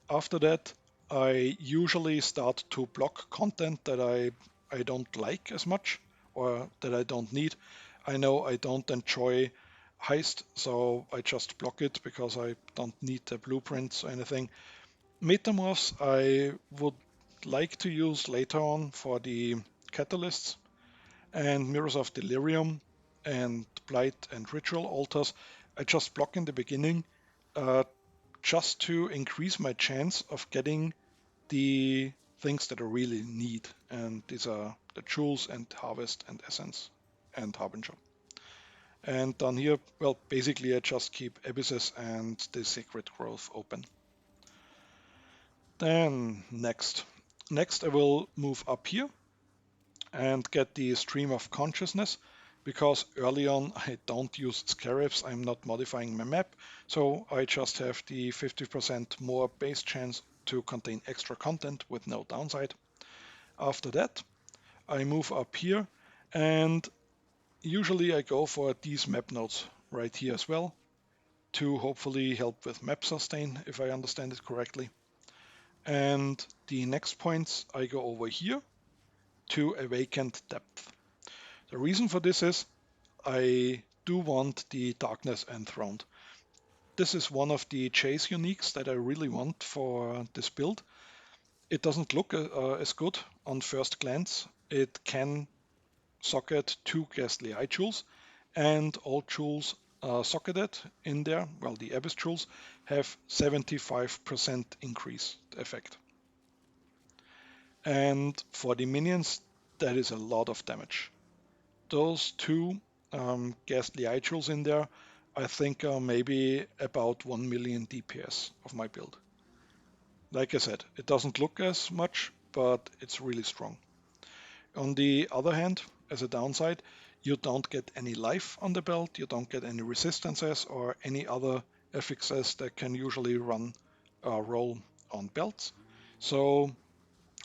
After that, I usually start to block content that I don't like as much or that I don't need. I know I don't enjoy heist, so I just block it because I don't need the blueprints or anything. Metamorphs I would like to use later on for the catalysts, and Mirrors of Delirium and Blight and Ritual Altars I just block in the beginning just to increase my chance of getting the things that I really need, and these are the jewels and harvest and essence and harbinger. And down here, well, basically I just keep abysses and the sacred growth open. Then next I will move up here and get the stream of consciousness, because early on I don't use scarabs, I'm not modifying my map, so I just have the 50% more base chance to contain extra content with no downside. After that, I move up here, and usually I go for these map nodes right here as well to hopefully help with map sustain, if I understand it correctly. And the next points I go over here to Awakened Depth. The reason for this is I do want the Darkness Enthroned. This is one of the chase uniques that I really want for this build. It doesn't look as good on first glance. It can socket 2 Ghastly Eye Jewels, and all jewels socketed in there, well, the Abyss jewels, have 75% increase effect. And for the minions, that is a lot of damage. Those 2 Ghastly Eye Jewels in there, I think are maybe about 1 million DPS of my build. Like I said, it doesn't look as much, but it's really strong. On the other hand, as a downside, you don't get any life on the belt, you don't get any resistances or any other affixes that can usually roll on belts. So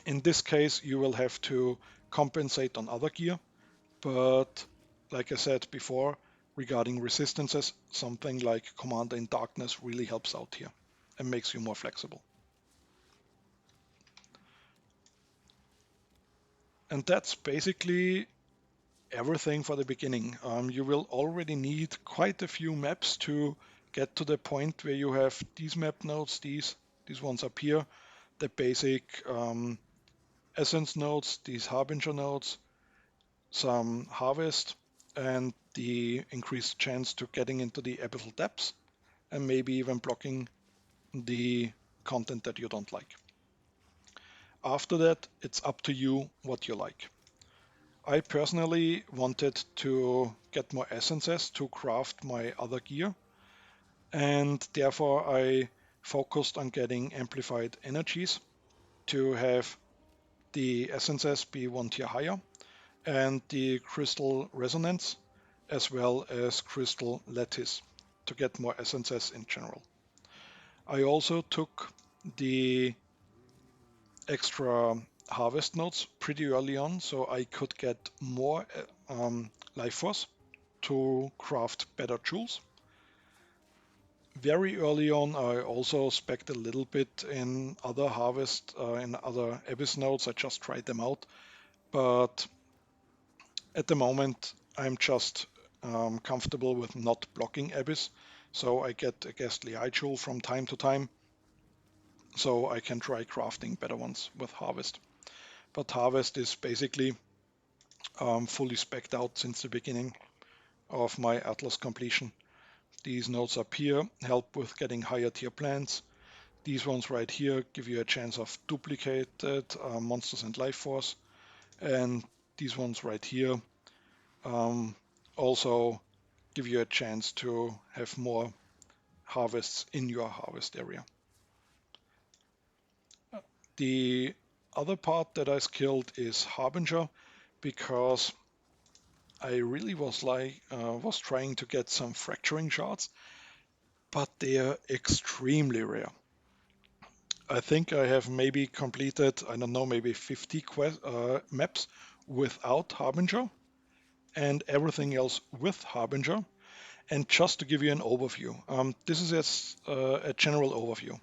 in this case, you will have to compensate on other gear. But like I said before, regarding resistances, something like Commander in Darkness really helps out here and makes you more flexible. And that's basically everything for the beginning. You will already need quite a few maps to get to the point where you have these map nodes, these ones up here, the basic essence nodes, these harbinger nodes, some harvest, and the increased chance to getting into the abyssal depths, and maybe even blocking the content that you don't like. After that, it's up to you what you like. I personally wanted to get more essences to craft my other gear, and therefore I focused on getting amplified energies to have the essences be 1 tier higher, and the crystal resonance as well as crystal lattice to get more essences in general. I also took the extra harvest nodes pretty early on, so I could get more life force to craft better jewels. Very early on, I also spec'd a little bit in other harvest, in other abyss nodes. I just tried them out, but at the moment, I'm just comfortable with not blocking abyss, so I get a ghastly eye jewel from time to time, so I can try crafting better ones with harvest. But harvest is basically fully spec'd out since the beginning of my Atlas completion. These nodes up here help with getting higher tier plants. These ones right here give you a chance of duplicated monsters and life force. And these ones right here also give you a chance to have more harvests in your harvest area. The other part that I skilled is Harbinger, because I really was trying to get some fracturing shards, but they are extremely rare. I think I have maybe completed, I don't know, maybe 50 maps without Harbinger and everything else with Harbinger. And just to give you an overview, this is a general overview.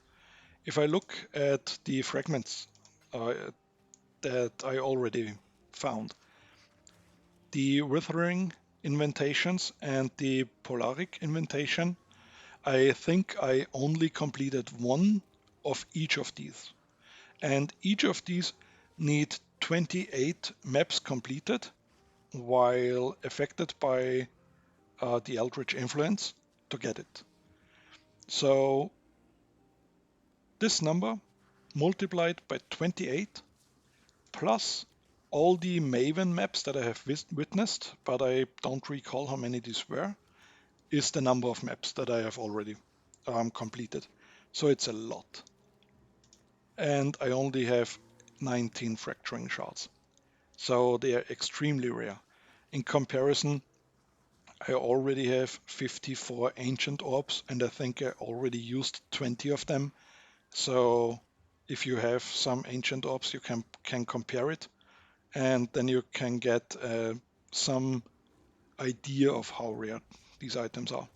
If I look at the fragments that I already found, the Withering inventations and the Polaric inventation, I think I only completed one of each of these. And each of these need 28 maps completed while affected by the Eldritch influence to get it. So this number multiplied by 28 plus all the Maven maps that I have witnessed, but I don't recall how many these were, is the number of maps that I have already completed. So it's a lot. And I only have 19 fracturing shards. So they are extremely rare. In comparison, I already have 54 ancient orbs, and I think I already used 20 of them. So if you have some ancient orbs, you can compare it, and then you can get some idea of how rare these items are.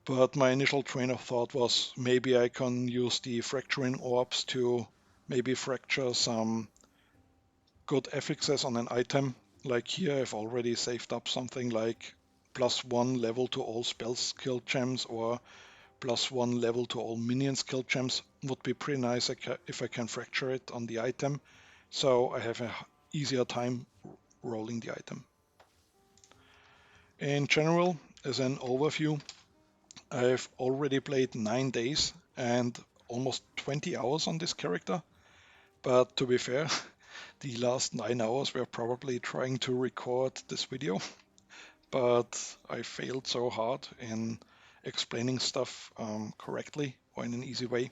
But my initial train of thought was maybe I can use the fracturing orbs to maybe fracture some good affixes on an item. Like here, I've already saved up something like +1 level to all spell skill gems or +1 level to all minion skill gems. Would be pretty nice if I can fracture it on the item, so I have an easier time rolling the item. In general, as an overview, I've already played 9 days and almost 20 hours on this character, but to be fair, the last 9 hours were probably trying to record this video, but I failed so hard in explaining stuff correctly or in an easy way,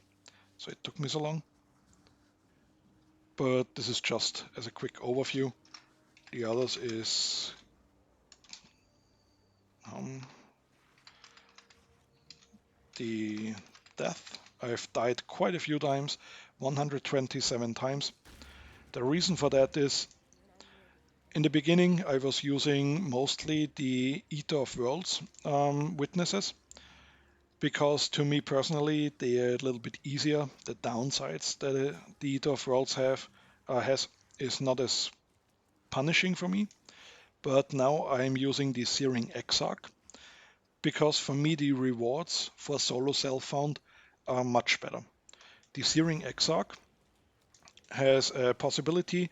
so it took me so long. But this is just as a quick overview. The others is the death I've died quite a few times, 127 times. The reason for that is, in the beginning I was using mostly the Eater of Worlds witnesses, because to me personally they're a little bit easier. The downsides that the Eater of Worlds has is not as punishing for me. But now I'm using the Searing Exarch, because for me the rewards for solo self-found are much better. The Searing Exarch has a possibility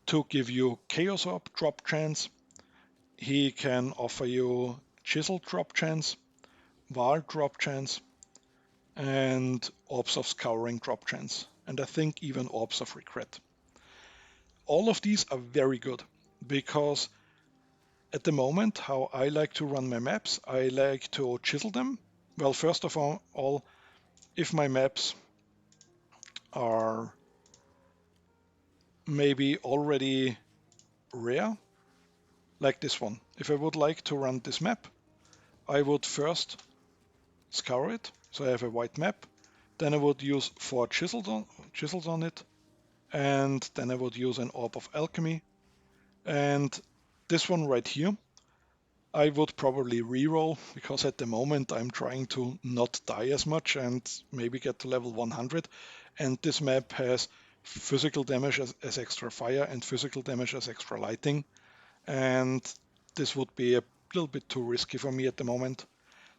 to give you Chaos Orb drop chance. He can offer you Chisel drop chance, Val drop chance, and Orbs of Scouring drop chance, and I think even Orbs of Regret. All of these are very good, because at the moment, how I like to run my maps, I like to chisel them. Well, first of all, if my maps are maybe already rare, like this one, if I would like to run this map, I would first scour it, so I have a white map, then I would use 4 chisels on it, and then I would use an Orb of Alchemy, and this one right here, I would probably reroll, because at the moment I'm trying to not die as much and maybe get to level 100. And this map has physical damage as extra fire and physical damage as extra lighting. And this would be a little bit too risky for me at the moment.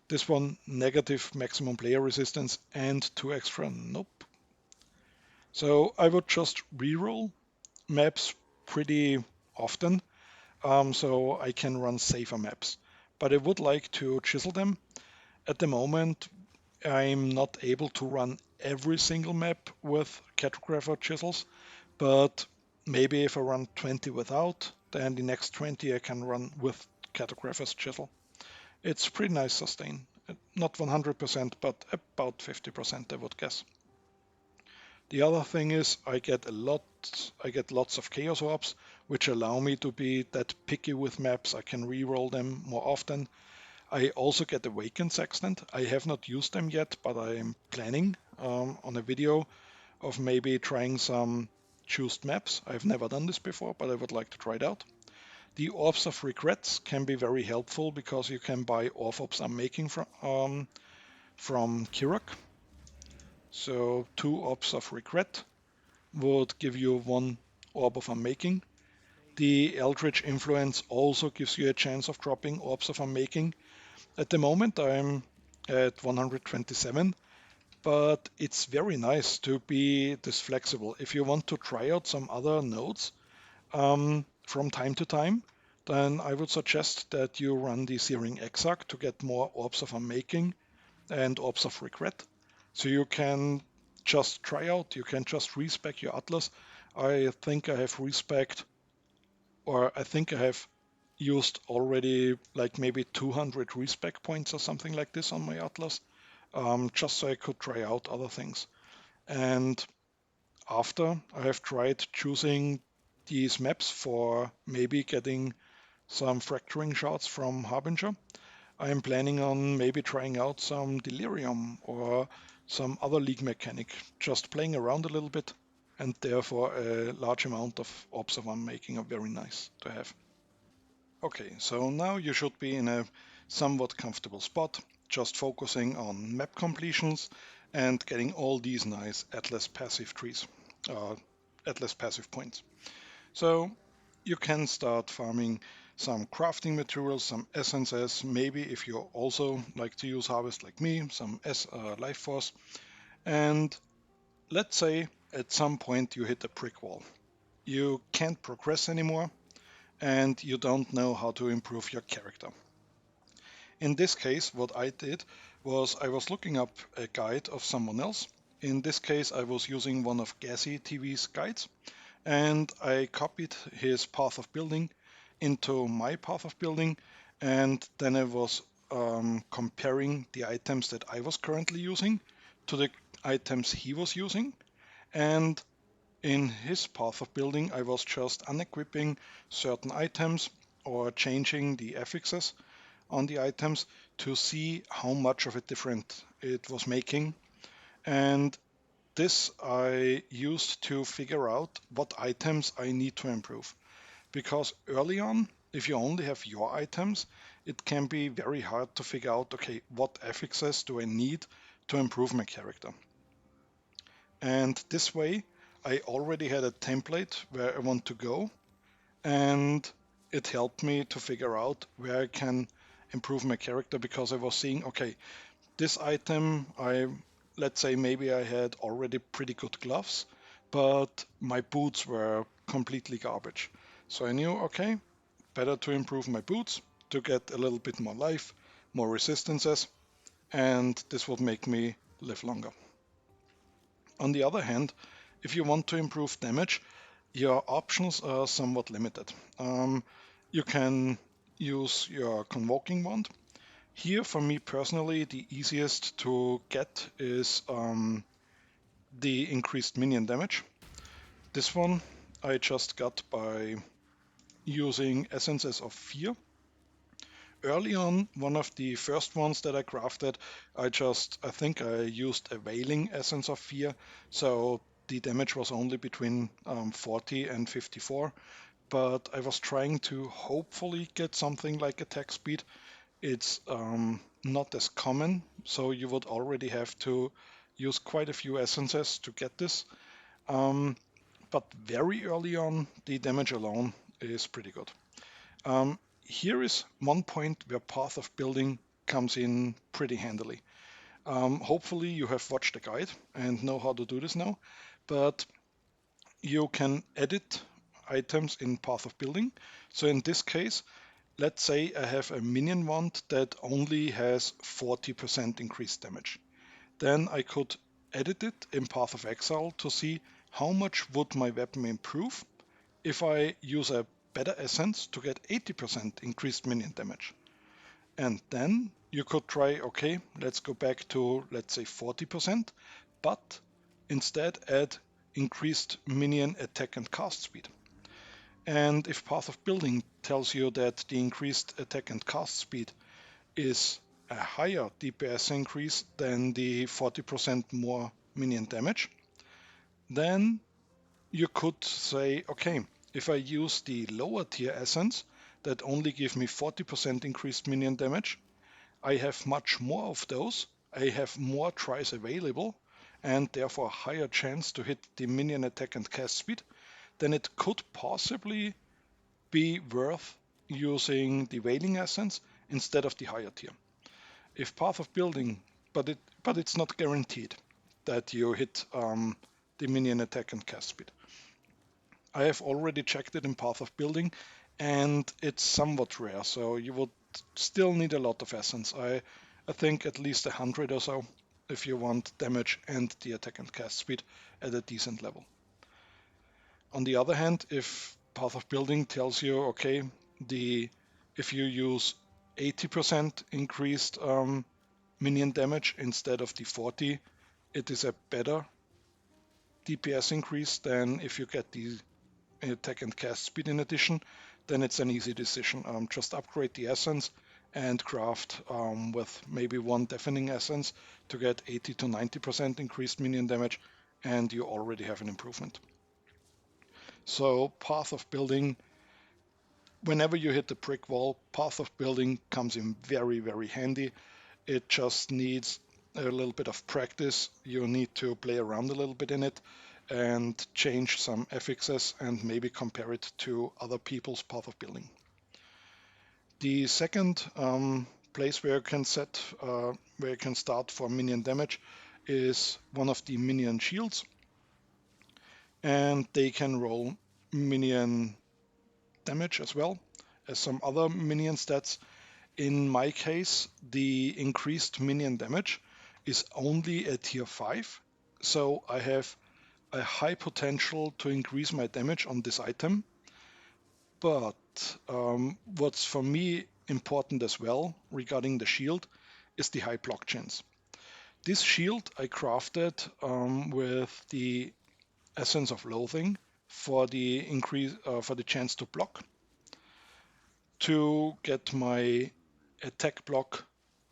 This one, negative maximum player resistance and 2 extra, nope. So I would just reroll maps pretty often, so I can run safer maps. But I would like to chisel them. At the moment, I'm not able to run every single map with cartographer chisels, but maybe if I run 20 without, then the next 20 I can run with cartographer's chisel. It's pretty nice sustain. Not 100%, but about 50%, I would guess. The other thing is I get lots of Chaos Orbs, which allow me to be that picky with maps. I can reroll them more often. I also get Awakened Sextant. I have not used them yet, but I am planning on a video of maybe trying some choosed maps. I've never done this before, but I would like to try it out. The Orbs of Regrets can be very helpful, because you can buy Orbs I'm making from Kirak. So 2 Orbs of Regret would give you 1 Orb of Unmaking. The Eldritch Influence also gives you a chance of dropping Orbs of Unmaking. At the moment I'm at 127, but it's very nice to be this flexible. If you want to try out some other nodes from time to time, then I would suggest that you run the Searing Exarch to get more Orbs of Unmaking and Orbs of Regret. So you can just try out, you can just respec your Atlas. I think I have used already like maybe 200 respec points or something like this on my Atlas, just so I could try out other things. And after I have tried choosing these maps for maybe getting some fracturing shards from Harbinger, I am planning on maybe trying out some Delirium or some other League mechanic, just playing around a little bit, and therefore a large amount of Orbs of Unmaking are very nice to have. Okay, so now you should be in a somewhat comfortable spot, just focusing on map completions and getting all these nice Atlas passive trees, Atlas passive points. So you can start farming some crafting materials, some essences, maybe if you also like to use harvest like me, some life force. And let's say at some point you hit a brick wall. You can't progress anymore and you don't know how to improve your character. In this case, what I did was I was looking up a guide of someone else. In this case, I was using one of Gassy TV's guides, and I copied his path of building into my path of building, and then I was comparing the items that I was currently using to the items he was using. And in his path of building, I was just unequipping certain items or changing the affixes on the items to see how much of a difference it was making. And this I used to figure out what items I need to improve. Because early on, if you only have your items, it can be very hard to figure out, okay, what affixes do I need to improve my character? And this way, I already had a template where I want to go, and it helped me to figure out where I can improve my character, because I was seeing, okay, this item, let's say maybe I had already pretty good gloves, but my boots were completely garbage. So I knew, okay, better to improve my boots to get a little bit more life, more resistances, and this would make me live longer. On the other hand, if you want to improve damage, your options are somewhat limited. You can use your Convoking Wand. Here, for me personally, the easiest to get is the increased minion damage. This one I just got by using Essences of Fear. Early on, one of the first ones that I crafted, I think I used a Wailing Essence of Fear, so the damage was only between 40 and 54, but I was trying to hopefully get something like attack speed. It's not as common, so you would already have to use quite a few essences to get this. But very early on, the damage alone is pretty good. Here is one point where Path of Building comes in pretty handily. Hopefully you have watched the guide and know how to do this now, but you can edit items in Path of Building. So in this case, let's say I have a minion wand that only has 40% increased damage. Then I could edit it in Path of Exile to see how much would my weapon improve if I use a better essence to get 80% increased minion damage. And then you could try, okay, let's go back to, let's say 40%, but instead add increased minion attack and cast speed. And if Path of Building tells you that the increased attack and cast speed is a higher DPS increase than the 40% more minion damage, then you could say, okay, if I use the lower tier essence that only give me 40% increased minion damage, I have much more of those, I have more tries available, and therefore a higher chance to hit the minion attack and cast speed, then it could possibly be worth using the Wailing Essence instead of the higher tier. If Path of Building, but it's not guaranteed that you hit the minion attack and cast speed. I have already checked it in Path of Building, and it's somewhat rare, so you would still need a lot of essence. I think at least 100 or so if you want damage and the attack and cast speed at a decent level. On the other hand, if Path of Building tells you, okay, if you use 80% increased minion damage instead of the 40, it is a better DPS increase than if you get the attack and cast speed in addition, then it's an easy decision. Just upgrade the essence and craft with maybe one deafening essence to get 80 to 90% increased minion damage, and you already have an improvement. So Path of Building, whenever you hit the brick wall, Path of Building comes in very, very handy. It just needs a little bit of practice. You need to play around a little bit in it and change some affixes and maybe compare it to other people's Path of Building. The second place where you can start for minion damage is one of the minion shields, and they can roll minion damage as well as some other minion stats. In my case, the increased minion damage is only a tier 5, so I have a high potential to increase my damage on this item. But what's for me important as well regarding the shield is the high block chance. This shield I crafted with the Essence of Loathing for the chance to block, to get my attack block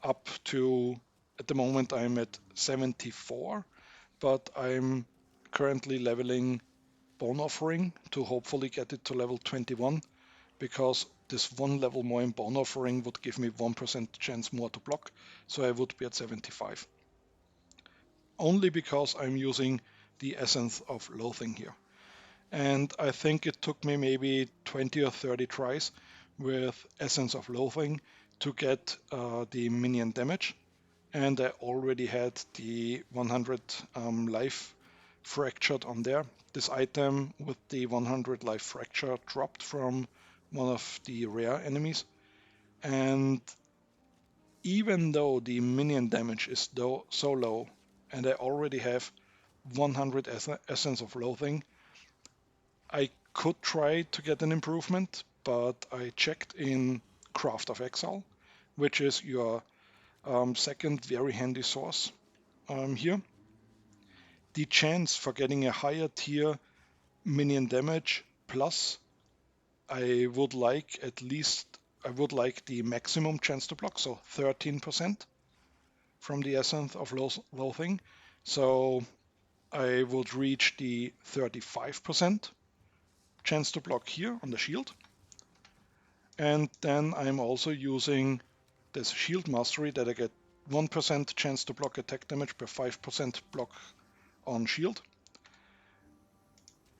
up to, at the moment I'm at 74, but I'm currently leveling Bone Offering to hopefully get it to level 21, because this one level more in Bone Offering would give me 1% chance more to block, so I would be at 75. Only because I'm using the Essence of Loathing here. And I think it took me maybe 20 or 30 tries with Essence of Loathing to get the minion damage. And I already had the 100 life fractured on there. This item with the 100 life fracture dropped from one of the rare enemies. And even though the minion damage is so low, and I already have 100 Essence of Loathing, I could try to get an improvement, but I checked in Craft of Exile, which is your second very handy source here. The chance for getting a higher tier minion damage plus I would like the maximum chance to block, so 13% from the Essence of Loathing. So I would reach the 35% chance to block here on the shield. And then I'm also using this shield mastery that I get 1% chance to block attack damage per 5% block on shield.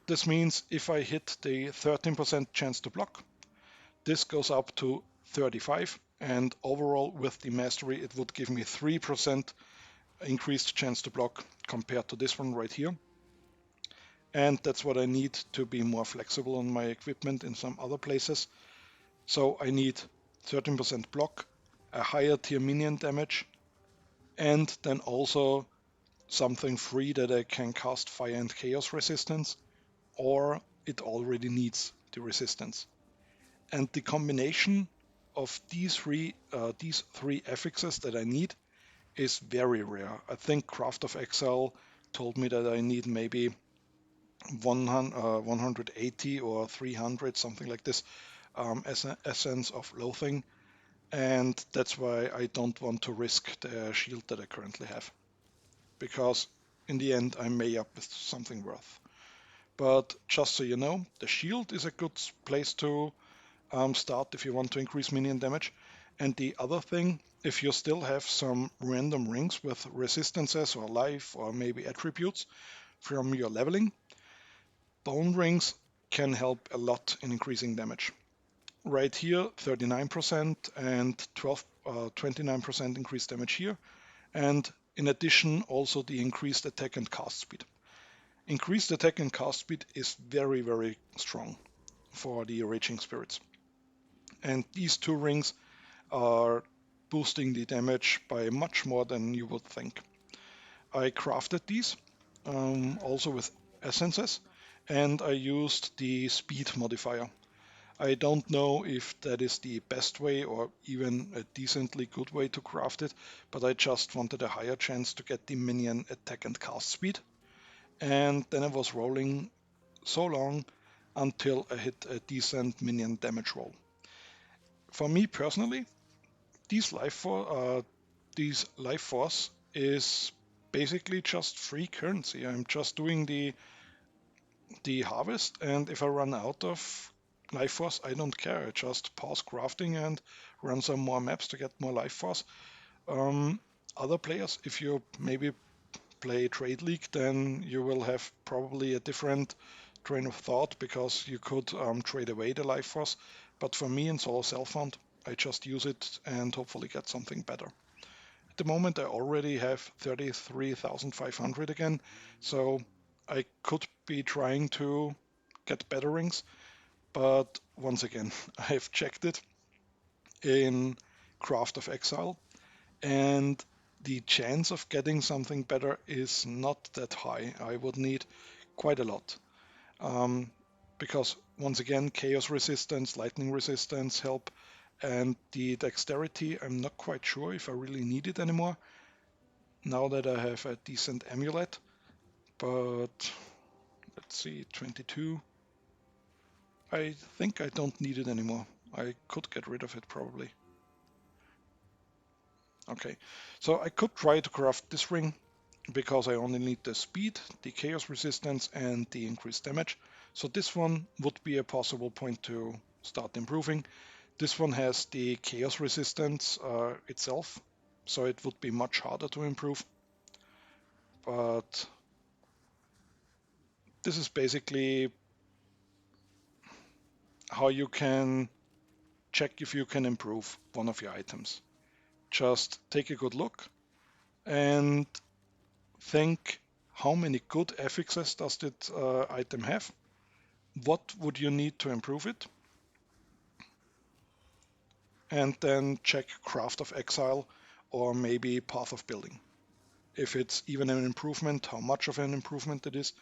This means if I hit the 13% chance to block, this goes up to 35, and overall with the mastery it would give me 3% increased chance to block compared to this one right here. And that's what I need to be more flexible on my equipment in some other places. So I need 13% block, a higher tier minion damage, and then also something free that I can cast Fire and Chaos resistance, or it already needs the resistance. And the combination of these three affixes that I need is very rare. I think Craft of Exile told me that I need maybe 180 or 300, something like this, Essence of Loathing. And that's why I don't want to risk the shield that I currently have, because in the end I may up with something worth. But just so you know, the shield is a good place to start if you want to increase minion damage. And the other thing, if you still have some random rings with resistances or life or maybe attributes from your leveling, bone rings can help a lot in increasing damage. Right here, 39% and 29% increased damage here. And in addition, also the increased attack and cast speed. Increased attack and cast speed is very, very strong for the Raging Spirits. And these two rings are boosting the damage by much more than you would think. I crafted these also with essences, and I used the speed modifier. I don't know if that is the best way or even a decently good way to craft it, but I just wanted a higher chance to get the minion attack and cast speed. And then I was rolling so long until I hit a decent minion damage roll. For me personally, these life force is basically just free currency. I'm just doing the harvest, and if I run out of life force, I don't care. I just pause crafting and run some more maps to get more life force. Other players, if you maybe play Trade League, then you will have probably a different train of thought, because you could trade away the life force. But for me in solo self-found, I just use it and hopefully get something better. At the moment I already have 33,500 again, so I could be trying to get better rings, but once again, I've checked it in Craft of Exile, and the chance of getting something better is not that high. I would need quite a lot. Because once again, chaos resistance, lightning resistance help, and the dexterity, I'm not quite sure if I really need it anymore now that I have a decent amulet. But let's see, 22. I think I don't need it anymore. I could get rid of it probably. Okay, so I could try to craft this ring because I only need the speed, the chaos resistance, and the increased damage. So this one would be a possible point to start improving. This one has the chaos resistance itself, so it would be much harder to improve. But this is basically how you can check if you can improve one of your items. Just take a good look and think, how many good affixes does that item have? What would you need to improve it? And then check Craft of Exile or maybe Path of Building. If it's even an improvement, how much of an improvement it is,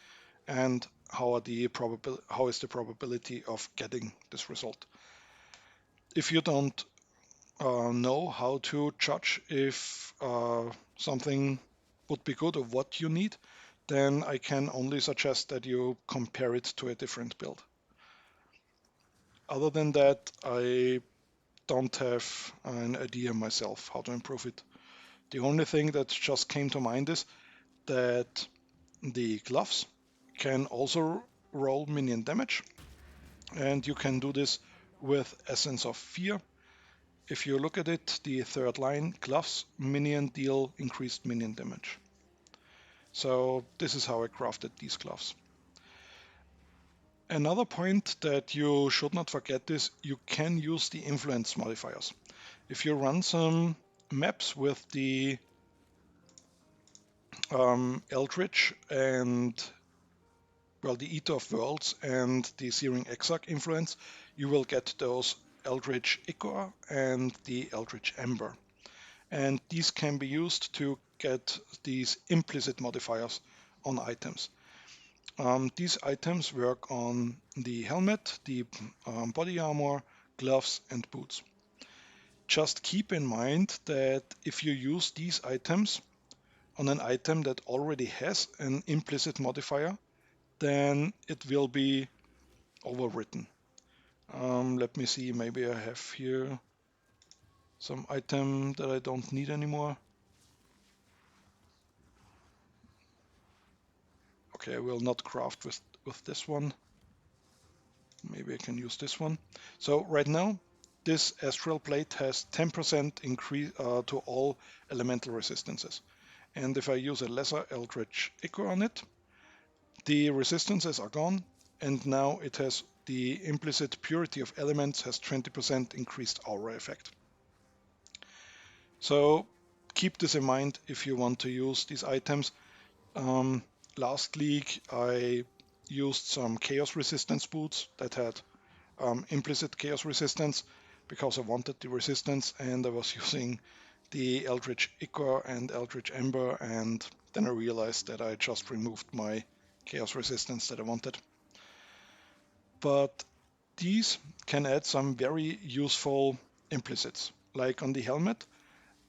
and how is the probability of getting this result. If you don't know how to judge if something would be good or what you need, then I can only suggest that you compare it to a different build. Other than that, I don't have an idea myself how to improve it. The only thing that just came to mind is that the gloves can also roll minion damage, and you can do this with Essence of Fear. If you look at it, the third line, gloves, minion deal increased minion damage. So this is how I crafted these gloves. Another point that you should not forget is you can use the influence modifiers. If you run some maps with the Eldritch and the Eater of Worlds and the Searing Exarch influence, you will get those Eldritch Ichor and the Eldritch Ember. And these can be used to get these implicit modifiers on items. These items work on the helmet, the body armor, gloves, and boots. Just keep in mind that if you use these items on an item that already has an implicit modifier, then it will be overwritten. Let me see, maybe I have here some item that I don't need anymore. Okay, I will not craft with this one. Maybe I can use this one. So right now, this astral plate has 10% increase to all elemental resistances. And if I use a lesser Eldritch Ichor on it, the resistances are gone, and now it has the implicit purity of elements has 20% increased aura effect. So keep this in mind if you want to use these items. Last league I used some chaos resistance boots that had implicit chaos resistance because I wanted the resistance, and I was using the Eldritch Ichor and Eldritch Ember, and then I realized that I just removed my chaos resistance that I wanted. But these can add some very useful implicits. Like on the helmet,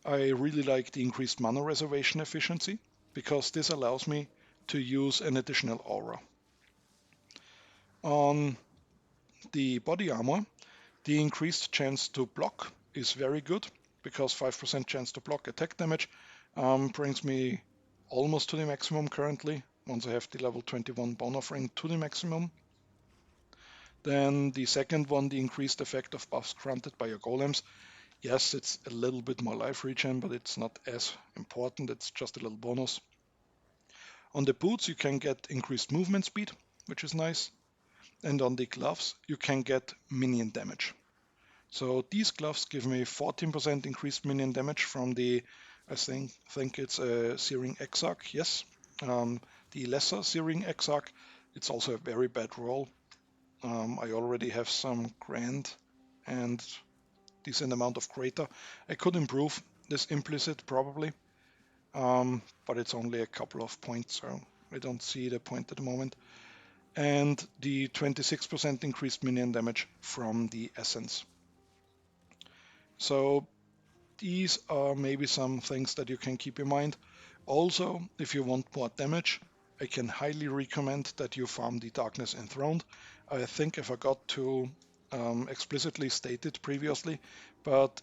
I really like the increased mana reservation efficiency because this allows me to use an additional aura. On the body armor, the increased chance to block is very good because 5% chance to block attack damage brings me almost to the maximum currently, once I have the level 21 bone offering to the maximum. Then the second one, the increased effect of buffs granted by your golems. Yes, it's a little bit more life regen, but it's not as important, it's just a little bonus. On the boots you can get increased movement speed, which is nice. And on the gloves you can get minion damage. So these gloves give me 14% increased minion damage from the, I think it's a Searing Exarch, yes. The lesser Searing Exarch, it's also a very bad roll. I already have some grand and decent amount of crater. I could improve this implicit probably, but it's only a couple of points, so I don't see the point at the moment. And the 26% increased minion damage from the essence. So these are maybe some things that you can keep in mind. Also, if you want more damage, I can highly recommend that you farm the Darkness Enthroned. I think I forgot to explicitly state it previously, but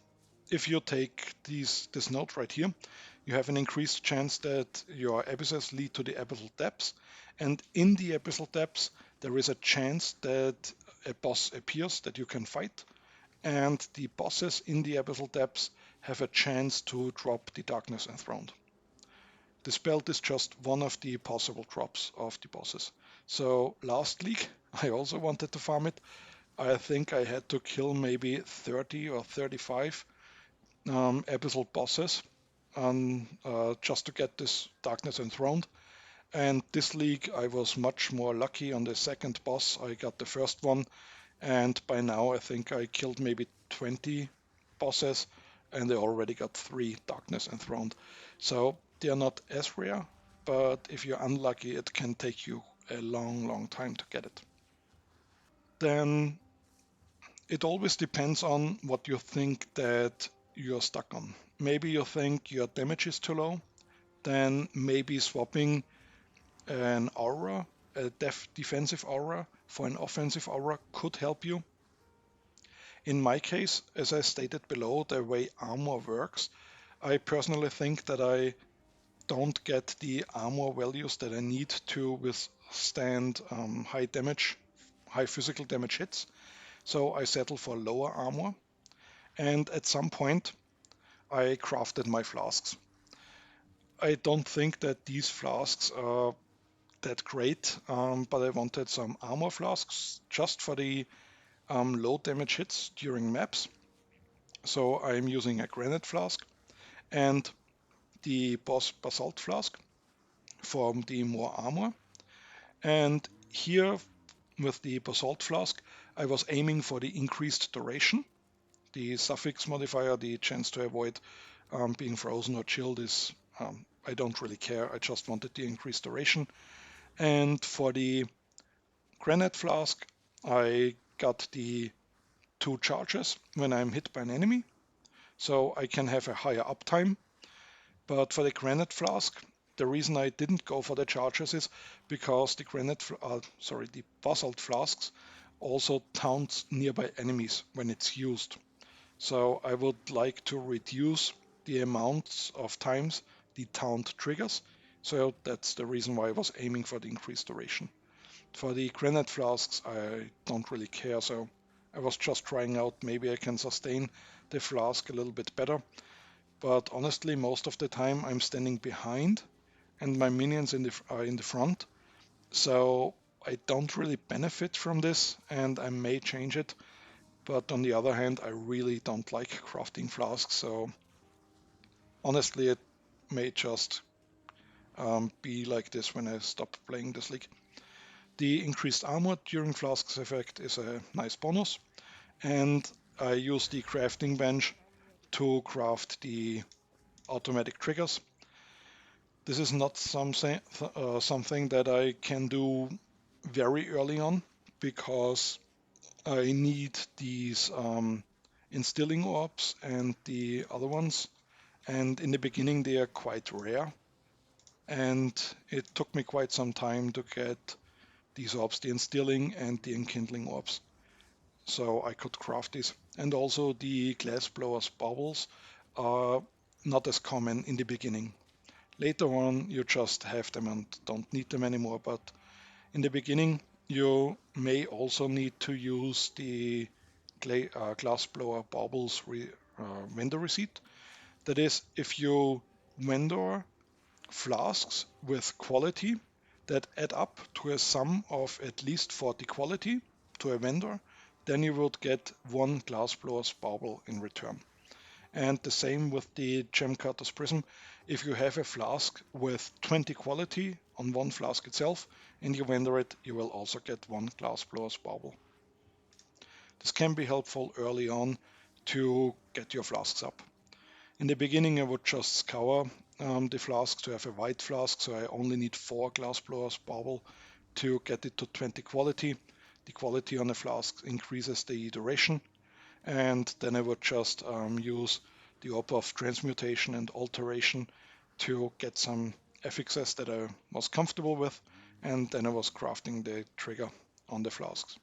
if you take this note right here, you have an increased chance that your abysses lead to the abyssal depths, and in the abyssal depths there is a chance that a boss appears that you can fight, and the bosses in the abyssal depths have a chance to drop the Darkness Enthroned. This belt is just one of the possible drops of the bosses. So last league I also wanted to farm it. I think I had to kill maybe 30 or 35 abyssal bosses just to get this Darkness Enthroned. And this league I was much more lucky on the second boss. I got the first one, and by now I think I killed maybe 20 bosses, and I already got 3 Darkness Enthroned. So they are not as rare, but if you're unlucky it can take you a long time to get it. Then it always depends on what you think that you're stuck on. Maybe you think your damage is too low, then maybe swapping an aura, a defensive aura, for an offensive aura could help you. In my case, as I stated below, the way armor works, I personally think that I don't get the armor values that I need to withstand high damage, high physical damage hits. So I settle for lower armor, and at some point I crafted my flasks. I don't think that these flasks are that great, but I wanted some armor flasks just for the low damage hits during maps. So I'm using a granite flask and the basalt flask for the more armor. And here with the basalt flask, I was aiming for the increased duration. The suffix modifier, the chance to avoid being frozen or chilled is, I don't really care. I just wanted the increased duration. And for the granite flask, I got the 2 charges when I'm hit by an enemy, so I can have a higher uptime. But for the granite flask, the reason I didn't go for the charges is because the basalt flasks also taunt nearby enemies when it's used. So I would like to reduce the amounts of times the taunt triggers. So that's the reason why I was aiming for the increased duration. For the granite flasks, I don't really care, so I was just trying out maybe I can sustain the flask a little bit better. But honestly, most of the time I'm standing behind and my minions are in the front. So I don't really benefit from this, and I may change it. But on the other hand, I really don't like crafting flasks, so honestly it may just be like this when I stop playing this league. The increased armor during flasks effect is a nice bonus, and I use the crafting bench to craft the automatic triggers. This is not something that I can do very early on because I need these instilling orbs and the other ones, and in the beginning they are quite rare, and it took me quite some time to get these orbs, the instilling and the enkindling orbs, so I could craft these. And also the glassblower's bubbles are not as common in the beginning. Later on you just have them and don't need them anymore, but in the beginning you may also need to use the glassblower baubles vendor receipt. That is, if you vendor flasks with quality that add up to a sum of at least 40 quality to a vendor, then you would get 1 glassblower's bauble in return. And the same with the Gemcutter's Prism. If you have a flask with 20 quality on one flask itself and you vendor it, you will also get 1 glassblower's bauble. This can be helpful early on to get your flasks up. In the beginning I would just scour the flasks to have a white flask, so I only need 4 glassblowers bauble to get it to 20 quality. The quality on the flask increases the duration, and then I would just use the orb of transmutation and alteration to get some affixes that I was comfortable with, and then I was crafting the trigger on the flasks.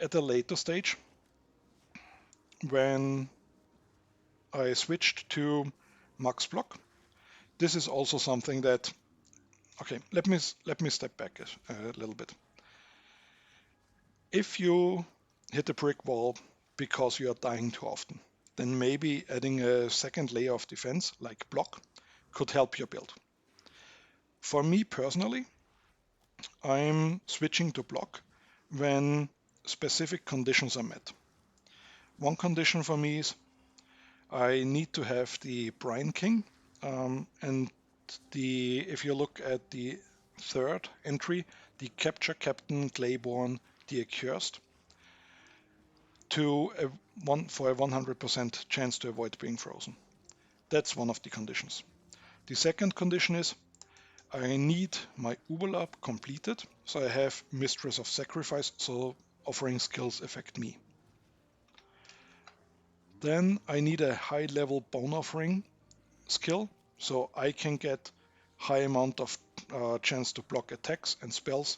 At a later stage, when I switched to max block. This is also something that, okay, let me step back a little bit. If you hit a brick wall because you are dying too often, then maybe adding a second layer of defense, like block, could help your build. For me personally, I'm switching to block when specific conditions are met. One condition for me is I need to have the Brine King, and if you look at the third entry, the Capture Captain Claiborne the Accursed, for a 100% chance to avoid being frozen. That's one of the conditions. The second condition is I need my Uberlab completed, so I have Mistress of Sacrifice, so offering skills affect me. Then I need a high level bone offering skill, so I can get high amount of chance to block attacks and spells.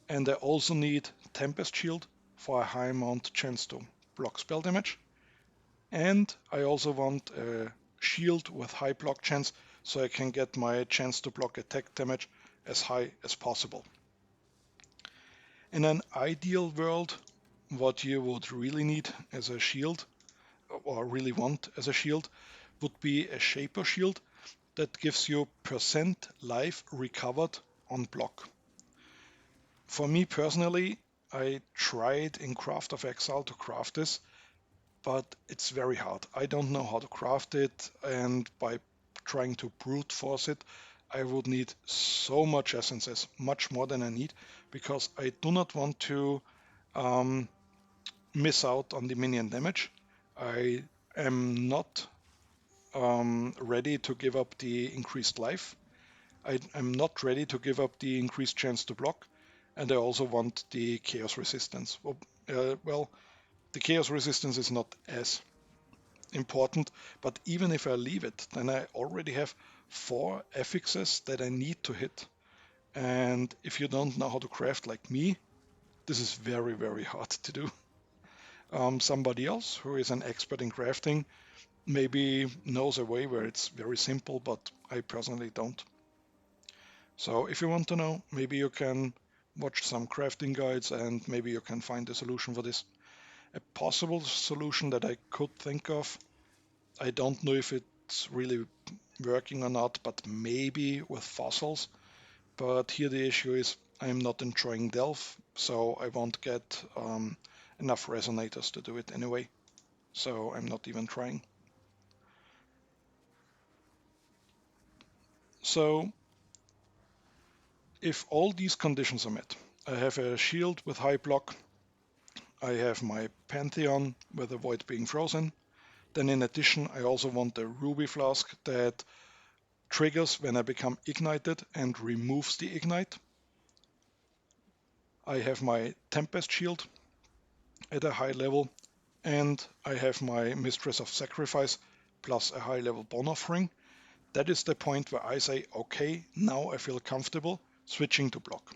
And I also need Tempest Shield for a high amount chance to block spell damage. And I also want a shield with high block chance, so I can get my chance to block attack damage as high as possible. In an ideal world, what you would really need as a shield, or really want as a shield, would be a Shaper Shield that gives you % life recovered on block. For me personally, I tried in Craft of Exile to craft this, but it's very hard. I don't know how to craft it, and by trying to brute force it, I would need so much essences, much more than I need, because I do not want to miss out on the minion damage. I am not ready to give up the increased life. I'm not ready to give up the increased chance to block, and I also want the chaos resistance. Well, the chaos resistance is not as important, but even if I leave it, then I already have 4 affixes that I need to hit. And if you don't know how to craft like me, this is very, very hard to do. Somebody else who is an expert in crafting maybe knows a way where it's very simple, but I personally don't. So if you want to know, maybe you can watch some crafting guides and maybe you can find a solution for this. A possible solution that I could think of, I don't know if it's really working or not, but maybe with fossils. But here the issue is I'm not enjoying Delve, so I won't get enough resonators to do it anyway. So I'm not even trying. So if all these conditions are met, I have a shield with high block, I have my Pantheon with avoid being frozen, then in addition I also want a Ruby Flask that triggers when I become ignited and removes the ignite. I have my Tempest Shield at a high level, and I have my Mistress of Sacrifice plus a high level bone offering. That is the point where I say, okay, now I feel comfortable switching to block.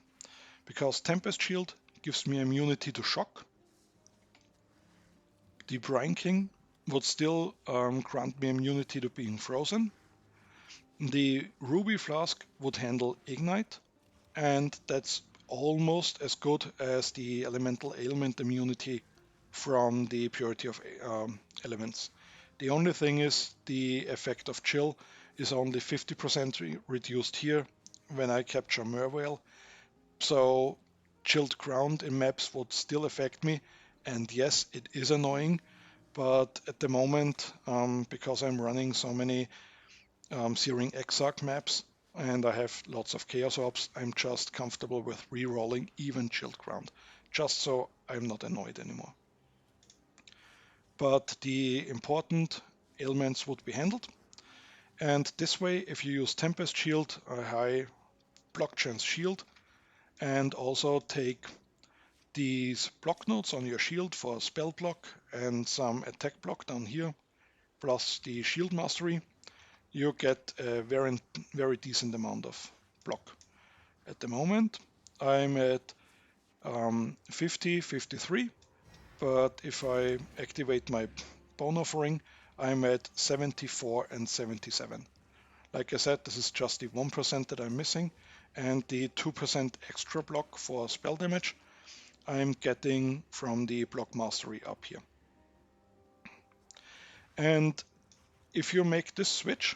Because Tempest Shield gives me immunity to shock. The Brine King would still grant me immunity to being frozen. The Ruby Flask would handle Ignite, and that's almost as good as the Elemental Ailment immunity from the Purity of Elements. The only thing is the effect of Chill is only 50% reduced here when I capture Mervale. So chilled ground in maps would still affect me, and yes, it is annoying, but at the moment, because I'm running so many Searing Exarch maps and I have lots of Chaos Orbs, I'm just comfortable with re-rolling even chilled ground, just so I'm not annoyed anymore. But the important ailments would be handled, and this way, if you use Tempest Shield, a high block chance shield, and also take these block nodes on your shield for spell block and some attack block down here, plus the shield mastery, you get a very, very decent amount of block. At the moment, I'm at 50, 53, but if I activate my bone offering, I'm at 74 and 77. Like I said, this is just the 1% that I'm missing, and the 2% extra block for spell damage I'm getting from the block mastery up here. And if you make this switch,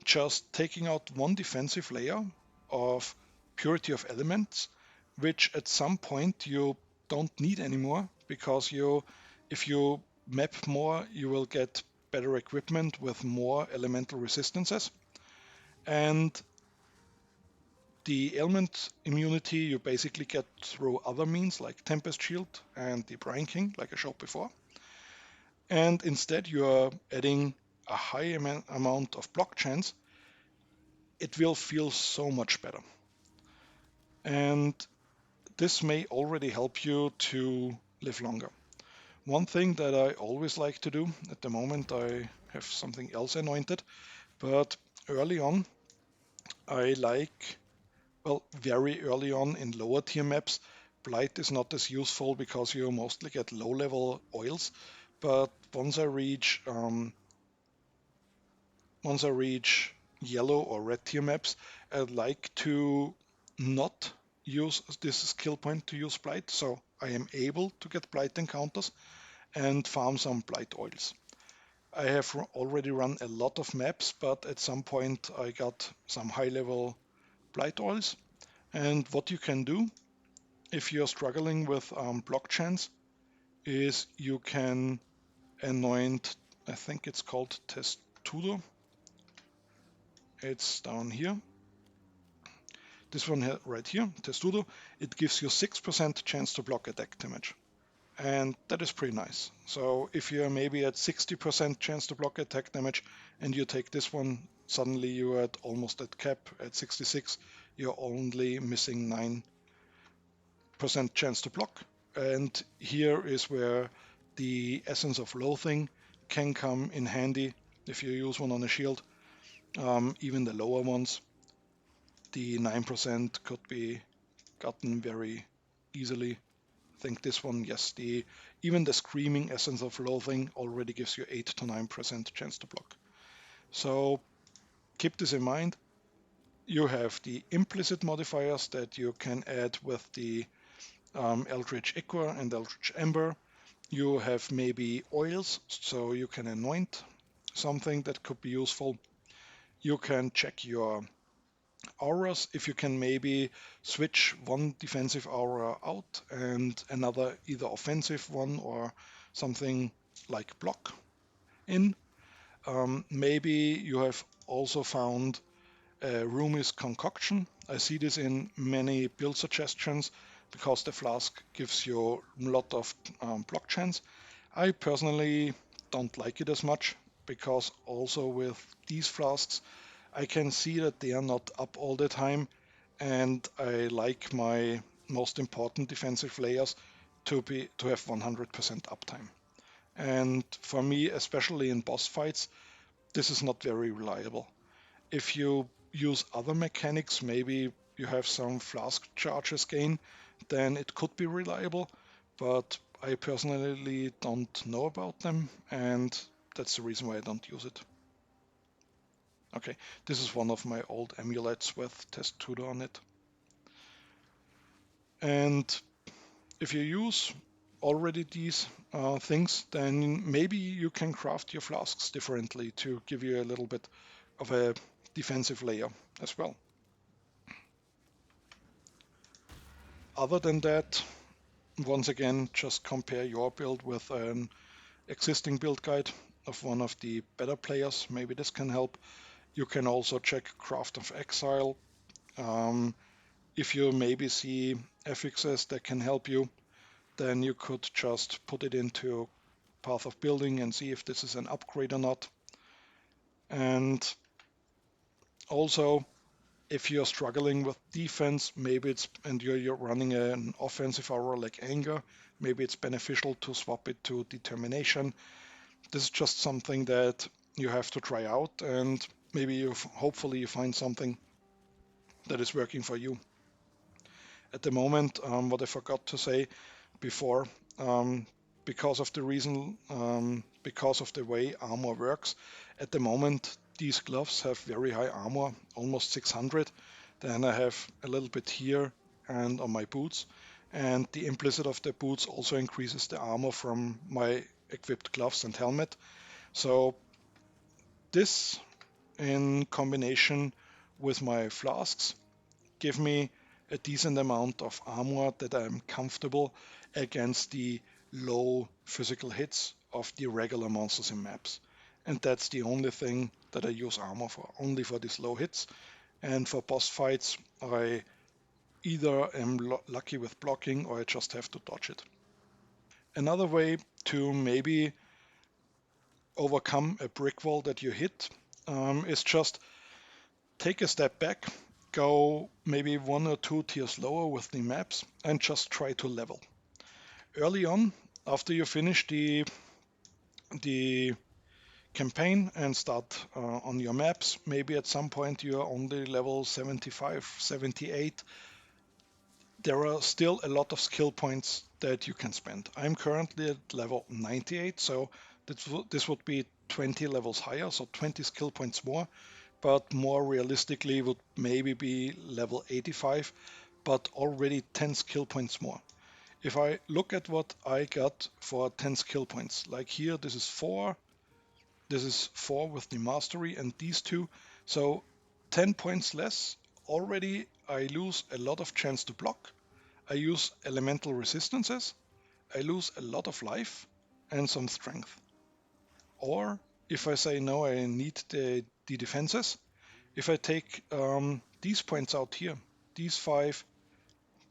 just taking out one defensive layer of purity of elements, which at some point you don't need anymore, because if you map more, you will get better equipment with more elemental resistances. And the element immunity you basically get through other means like Tempest Shield and the Brine King, like I showed before. And instead you are adding a high amount of block chance. It will feel so much better. And this may already help you to live longer. One thing that I always like to do, at the moment I have something else anointed, but early on I like, well, very early on in lower tier maps, Blight is not as useful because you mostly get low level oils, but once I reach yellow or red tier maps, I'd like to not use this skill point to use Blight, so I am able to get Blight encounters and farm some Blight oils. I have already run a lot of maps, but at some point I got some high level Blight oils. And what you can do if you're struggling with block chance is you can anoint, I think it's called Testudo. It's down here. This one right here, Testudo, it gives you 6% chance to block attack damage. And that is pretty nice. So if you're maybe at 60% chance to block attack damage and you take this one, suddenly you're at almost at cap at 66, you're only missing 9% chance to block. And here is where the Essence of Loathing can come in handy if you use one on a shield. Even the lower ones, the 9% could be gotten very easily. I think this one, yes, even the Screaming Essence of Loathing already gives you 8 to 9% chance to block. So keep this in mind. You have the implicit modifiers that you can add with the Eldritch Ichor and Eldritch Ember. You have maybe oils, so you can anoint something that could be useful. You can check your auras, if you can maybe switch one defensive aura out and another either offensive one or something like block in. Maybe you have also found Rumi's Concoction. I see this in many build suggestions because the flask gives you a lot of block chance. I personally don't like it as much because also with these flasks I can see that they are not up all the time, and I like my most important defensive layers to have 100% uptime. And for me, especially in boss fights, this is not very reliable. If you use other mechanics, maybe you have some flask charges gain, then it could be reliable, but I personally don't know about them, and that's the reason why I don't use it. Okay, this is one of my old amulets with Testudo on it. And if you use already these things, then maybe you can craft your flasks differently to give you a little bit of a defensive layer as well. Other than that, once again, just compare your build with an existing build guide of one of the better players. Maybe this can help. You can also check Craft of Exile. If you maybe see affixes that can help you, then you could just put it into Path of Building and see if this is an upgrade or not. And also, if you're struggling with defense, maybe and you're running an offensive aura like Anger, maybe it's beneficial to swap it to Determination. This is just something that you have to try out, and maybe hopefully you find something that is working for you. At the moment, what I forgot to say before, because because of the way armor works. At the moment, these gloves have very high armor, almost 600. Then I have a little bit here and on my boots. And the implicit of the boots also increases the armor from my equipped gloves and helmet. So this, in combination with my flasks, give me a decent amount of armor that I'm comfortable against the low physical hits of the regular monsters in maps. And that's the only thing that I use armor for, only for these low hits. And for boss fights, I either am lucky with blocking or I just have to dodge it. Another way to maybe overcome a brick wall that you hit is just take a step back, go maybe 1 or 2 tiers lower with the maps and just try to level. Early on, after you finish the campaign and start on your maps, maybe at some point you are only level 75, 78. There are still a lot of skill points that you can spend. I'm currently at level 98, so this would be 20 levels higher, so 20 skill points more. But more realistically would maybe be level 85, but already 10 skill points more. If I look at what I got for 10 skill points, like here, this is 4 with the mastery and these two, so 10 points less. Already I lose a lot of chance to block, I use elemental resistances, I lose a lot of life and some strength. Or if I say no, I need the defenses, if I take these points out here, these 5,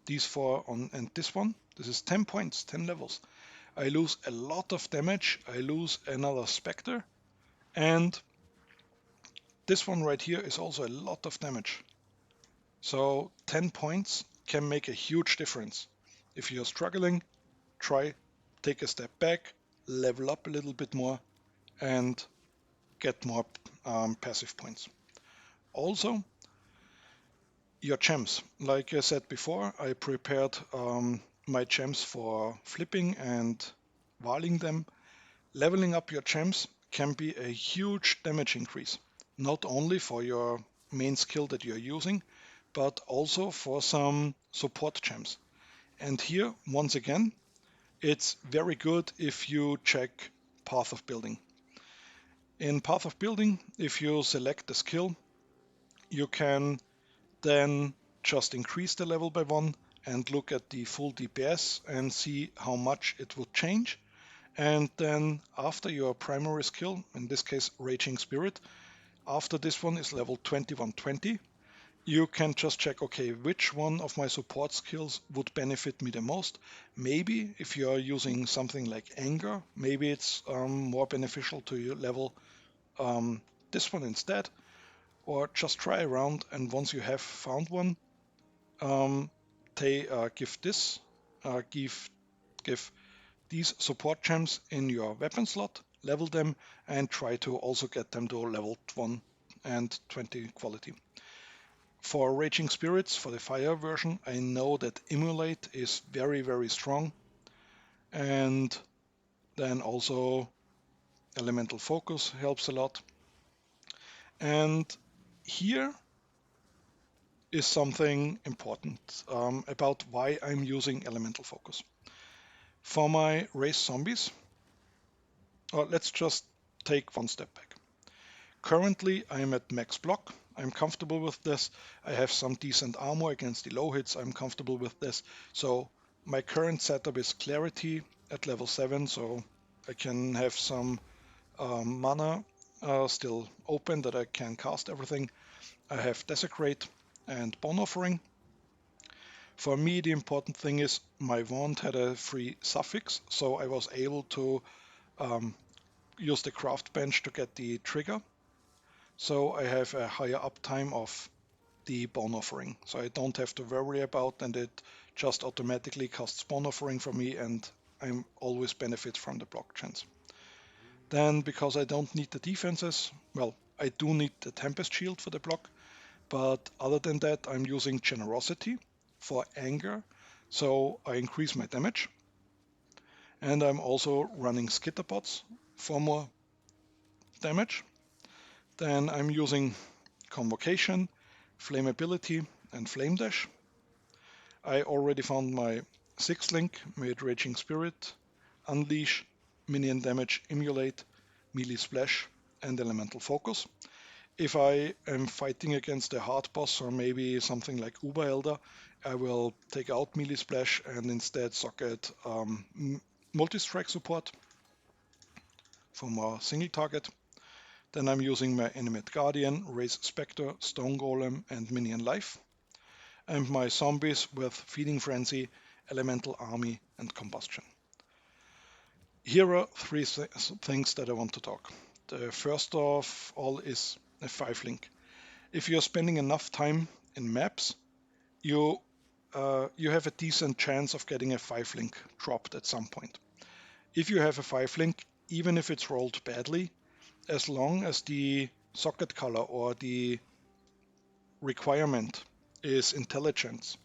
these 4 and this one, this is 10 points, 10 levels. I lose a lot of damage, I lose another Spectre, and this one right here is also a lot of damage. So 10 points can make a huge difference. If you're struggling, take a step back, level up a little bit more, and get more passive points. Also, your gems. Like I said before, I prepared my gems for flipping and valing them. Leveling up your gems can be a huge damage increase, not only for your main skill that you're using, but also for some support gems. And here, once again, it's very good if you check Path of Building. In Path of Building, if you select the skill, you can then just increase the level by 1 and look at the full DPS and see how much it would change. And then after your primary skill, in this case Raging Spirit, after this one is level 2120, you can just check, okay, which one of my support skills would benefit me the most. Maybe if you are using something like Anger, maybe it's more beneficial to you level this one instead. Or just try around, and once you have found one, give these support gems in your weapon slot, level them, and try to also get them to level 1 and 20 quality. For Raging Spirits, for the fire version, I know that Immolate is very, very strong, and then also Elemental Focus helps a lot. And here is something important about why I'm using Elemental Focus. For my race zombies, let's just take one step back. Currently, I'm at max block. I'm comfortable with this. I have some decent armor against the low hits. I'm comfortable with this. So my current setup is Clarity at level 7, so I can have some mana still open that I can cast everything. I have Desecrate and Bone Offering. For me, the important thing is my wand had a free suffix, so I was able to use the craft bench to get the trigger. So I have a higher uptime of the Bone Offering. So I don't have to worry about, and it just automatically casts Bone Offering for me, and I always benefit from the block chance. Then, because I don't need the defenses, well, I do need the Tempest Shield for the block, but other than that, I'm using Generosity for Anger, so I increase my damage. And I'm also running Skitterpots for more damage. Then I'm using Convocation, Flammability, and Flame Dash. I already found my 6th link, made Raging Spirit, Unleash, Minion Damage, Emulate, Melee Splash, and Elemental Focus. If I am fighting against a hard boss or maybe something like Uber Elder, I will take out Melee Splash and instead socket Multistrike support for more single target. Then I'm using my Animate Guardian, Raise Spectre, Stone Golem, and Minion Life. And my zombies with Feeding Frenzy, Elemental Army, and Combustion. Here are 3 things that I want to talk. The first of all is a 5 link. If you're spending enough time in maps, you have a decent chance of getting a 5 link dropped at some point. If you have a 5 link, even if it's rolled badly, as long as the socket color or the requirement is intelligence,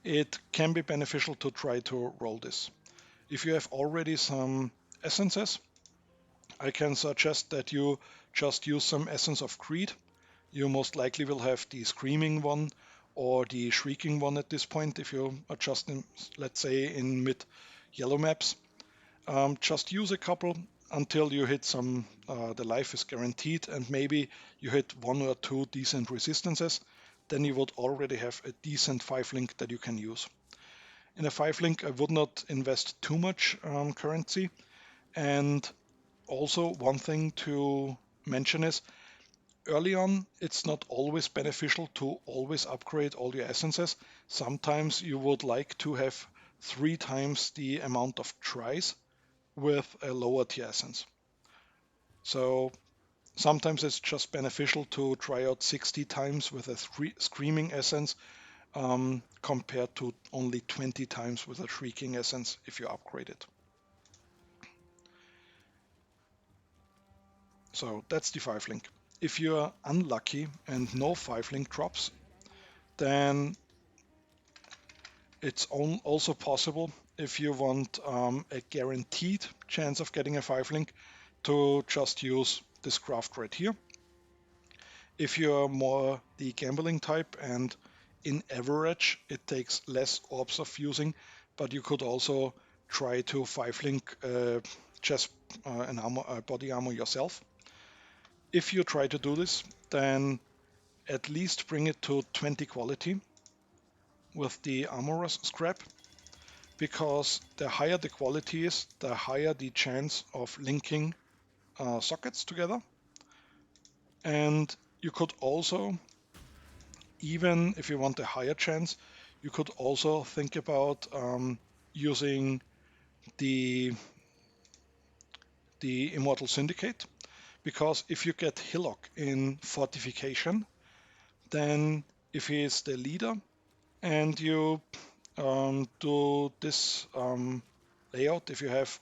it can be beneficial to try to roll this. If you have already some essences, I can suggest that you just use some Essence of Greed. You most likely will have the Screaming one or the Shrieking one at this point if you are just in, let's say, in mid-yellow maps. Just use a couple until you hit some, the life is guaranteed, and maybe you hit 1 or 2 decent resistances. Then you would already have a decent 5 link that you can use. In a 5 link, I would not invest too much currency. And also one thing to mention is, early on, it's not always beneficial to always upgrade all your essences. Sometimes you would like to have 3 times the amount of tries with a lower tier essence. So sometimes it's just beneficial to try out 60 times with a Screaming essence compared to only 20 times with a Shrieking essence if you upgrade it. So that's the 5 link. If you're unlucky and no 5 link drops, then it's also possible, if you want a guaranteed chance of getting a 5 link, to just use this craft right here. If you're more the gambling type and in average it takes less orbs of fusing, but you could also try to 5 link just an body armor yourself. If you try to do this, then at least bring it to 20 quality with the armorer's scrap, because the higher the quality is, the higher the chance of linking sockets together. And you could also, even if you want a higher chance, you could also think about using the Immortal Syndicate, because if you get Hillock in Fortification, then if he is the leader and you do this layout, if you have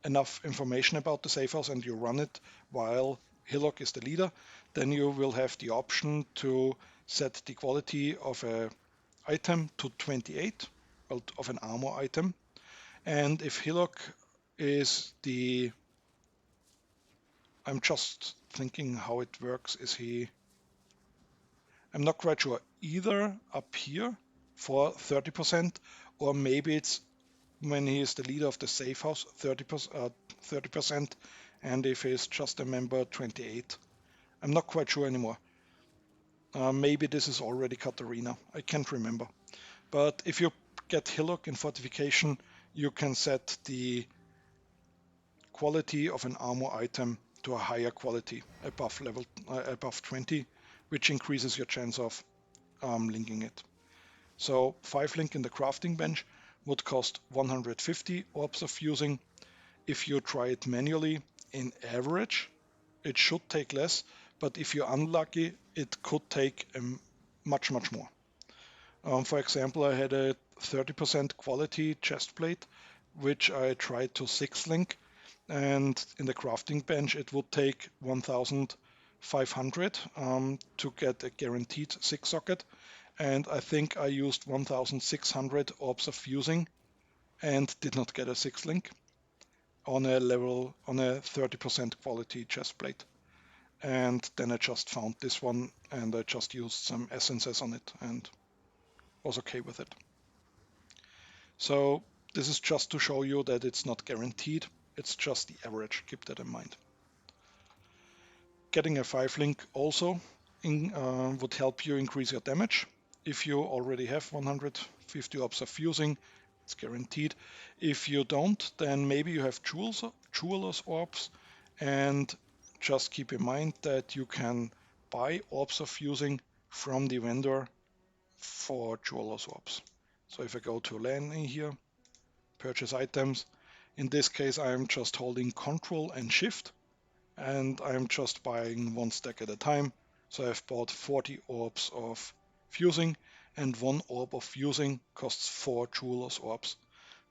enough information about the safe house and you run it while Hillock is the leader, then you will have the option to set the quality of an item to 28, well, of an armor item. And if Hillock is the, I'm just thinking how it works, I'm not quite sure, either up here for 30%, or maybe it's when he is the leader of the safe house, 30%, and if he's just a member, 28. I'm not quite sure anymore. Maybe this is already Katarina, I can't remember. But if you get Hillock in Fortification, you can set the quality of an armor item to a higher quality, above 20, which increases your chance of linking it. So 5 link in the crafting bench would cost 150 orbs of fusing. If you try it manually, in average, it should take less, but if you're unlucky, it could take much more. For example, I had a 30% quality chest plate, which I tried to 6 link, and in the crafting bench it would take 1500 to get a guaranteed 6 socket, and I think I used 1600 orbs of fusing and did not get a 6 link. on a 30% quality chest plate. And then I just found this one and I just used some essences on it and was okay with it. So this is just to show you that it's not guaranteed, it's just the average, keep that in mind. Getting a 5 link also would help you increase your damage. If you already have 150 orbs of fusing, it's guaranteed. If you don't, then maybe you have jeweler's orbs, and just keep in mind that you can buy orbs of fusing from the vendor for jeweler's orbs. So if I go to Lenny here, purchase items, in this case I'm just holding Control and Shift, and I'm just buying one stack at a time. So I've bought 40 orbs of fusing, and one orb of fusing costs 4 jeweler's orbs.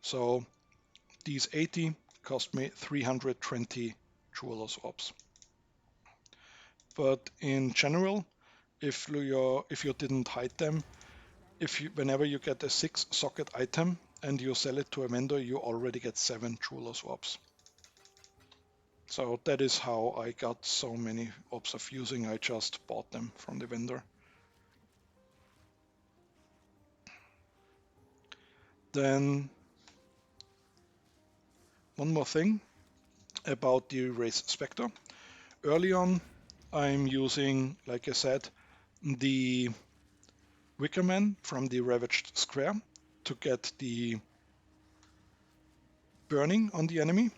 So these 80 cost me 320 jeweler's orbs. But in general, if you didn't hide them, whenever you get a 6 socket item and you sell it to a vendor, you already get 7 jeweler's orbs. So that is how I got so many orbs of fusing. I just bought them from the vendor. Then one more thing about the Race Spectre. Early on, I'm using, like I said, the Wickerman from the Ravaged Square to get the burning on the enemy.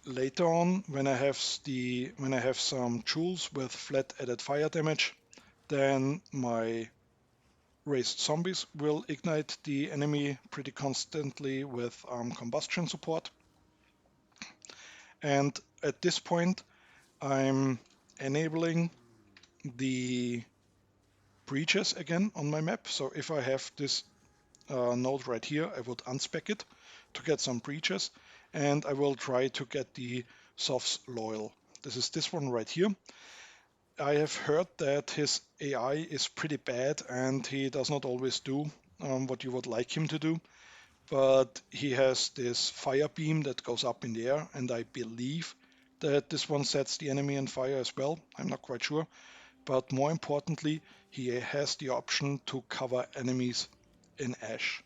Later on, when I have some jewels with flat added fire damage, then my raised zombies will ignite the enemy pretty constantly with combustion support. And at this point, I'm enabling the breaches again on my map. So if I have this node right here, I would unspec it to get some breaches, and I will try to get the Sov's Loyal. This is this one right here. I have heard that his AI is pretty bad and he does not always do what you would like him to do, but he has this fire beam that goes up in the air, and I believe that this one sets the enemy on fire as well. I'm not quite sure, but more importantly, he has the option to cover enemies in ash.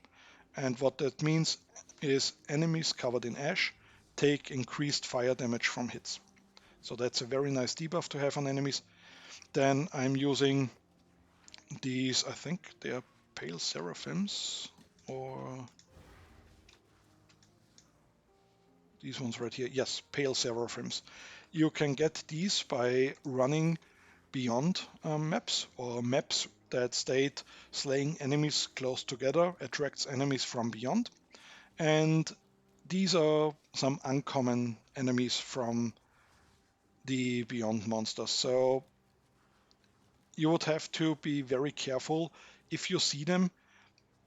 And what that means is enemies covered in ash take increased fire damage from hits. So that's a very nice debuff to have on enemies. Then I'm using these, I think they are Pale Seraphims, or these ones right here. Yes, Pale Seraphims. You can get these by running beyond maps, or maps that state slaying enemies close together attracts enemies from beyond. And these are some uncommon enemies from the Beyond monsters. So you would have to be very careful. If you see them,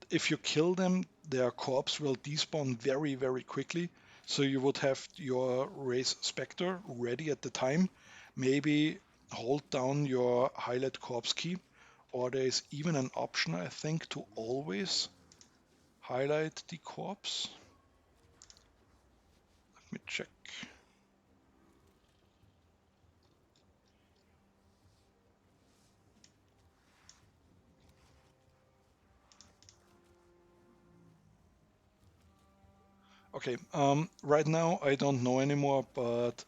if you kill them, their corpse will despawn very, very quickly. So you would have your Race Spectre ready at the time. Maybe hold down your highlight corpse key, or there is even an option, I think, to always highlight the corpse. Let me check. Okay, right now I don't know anymore, but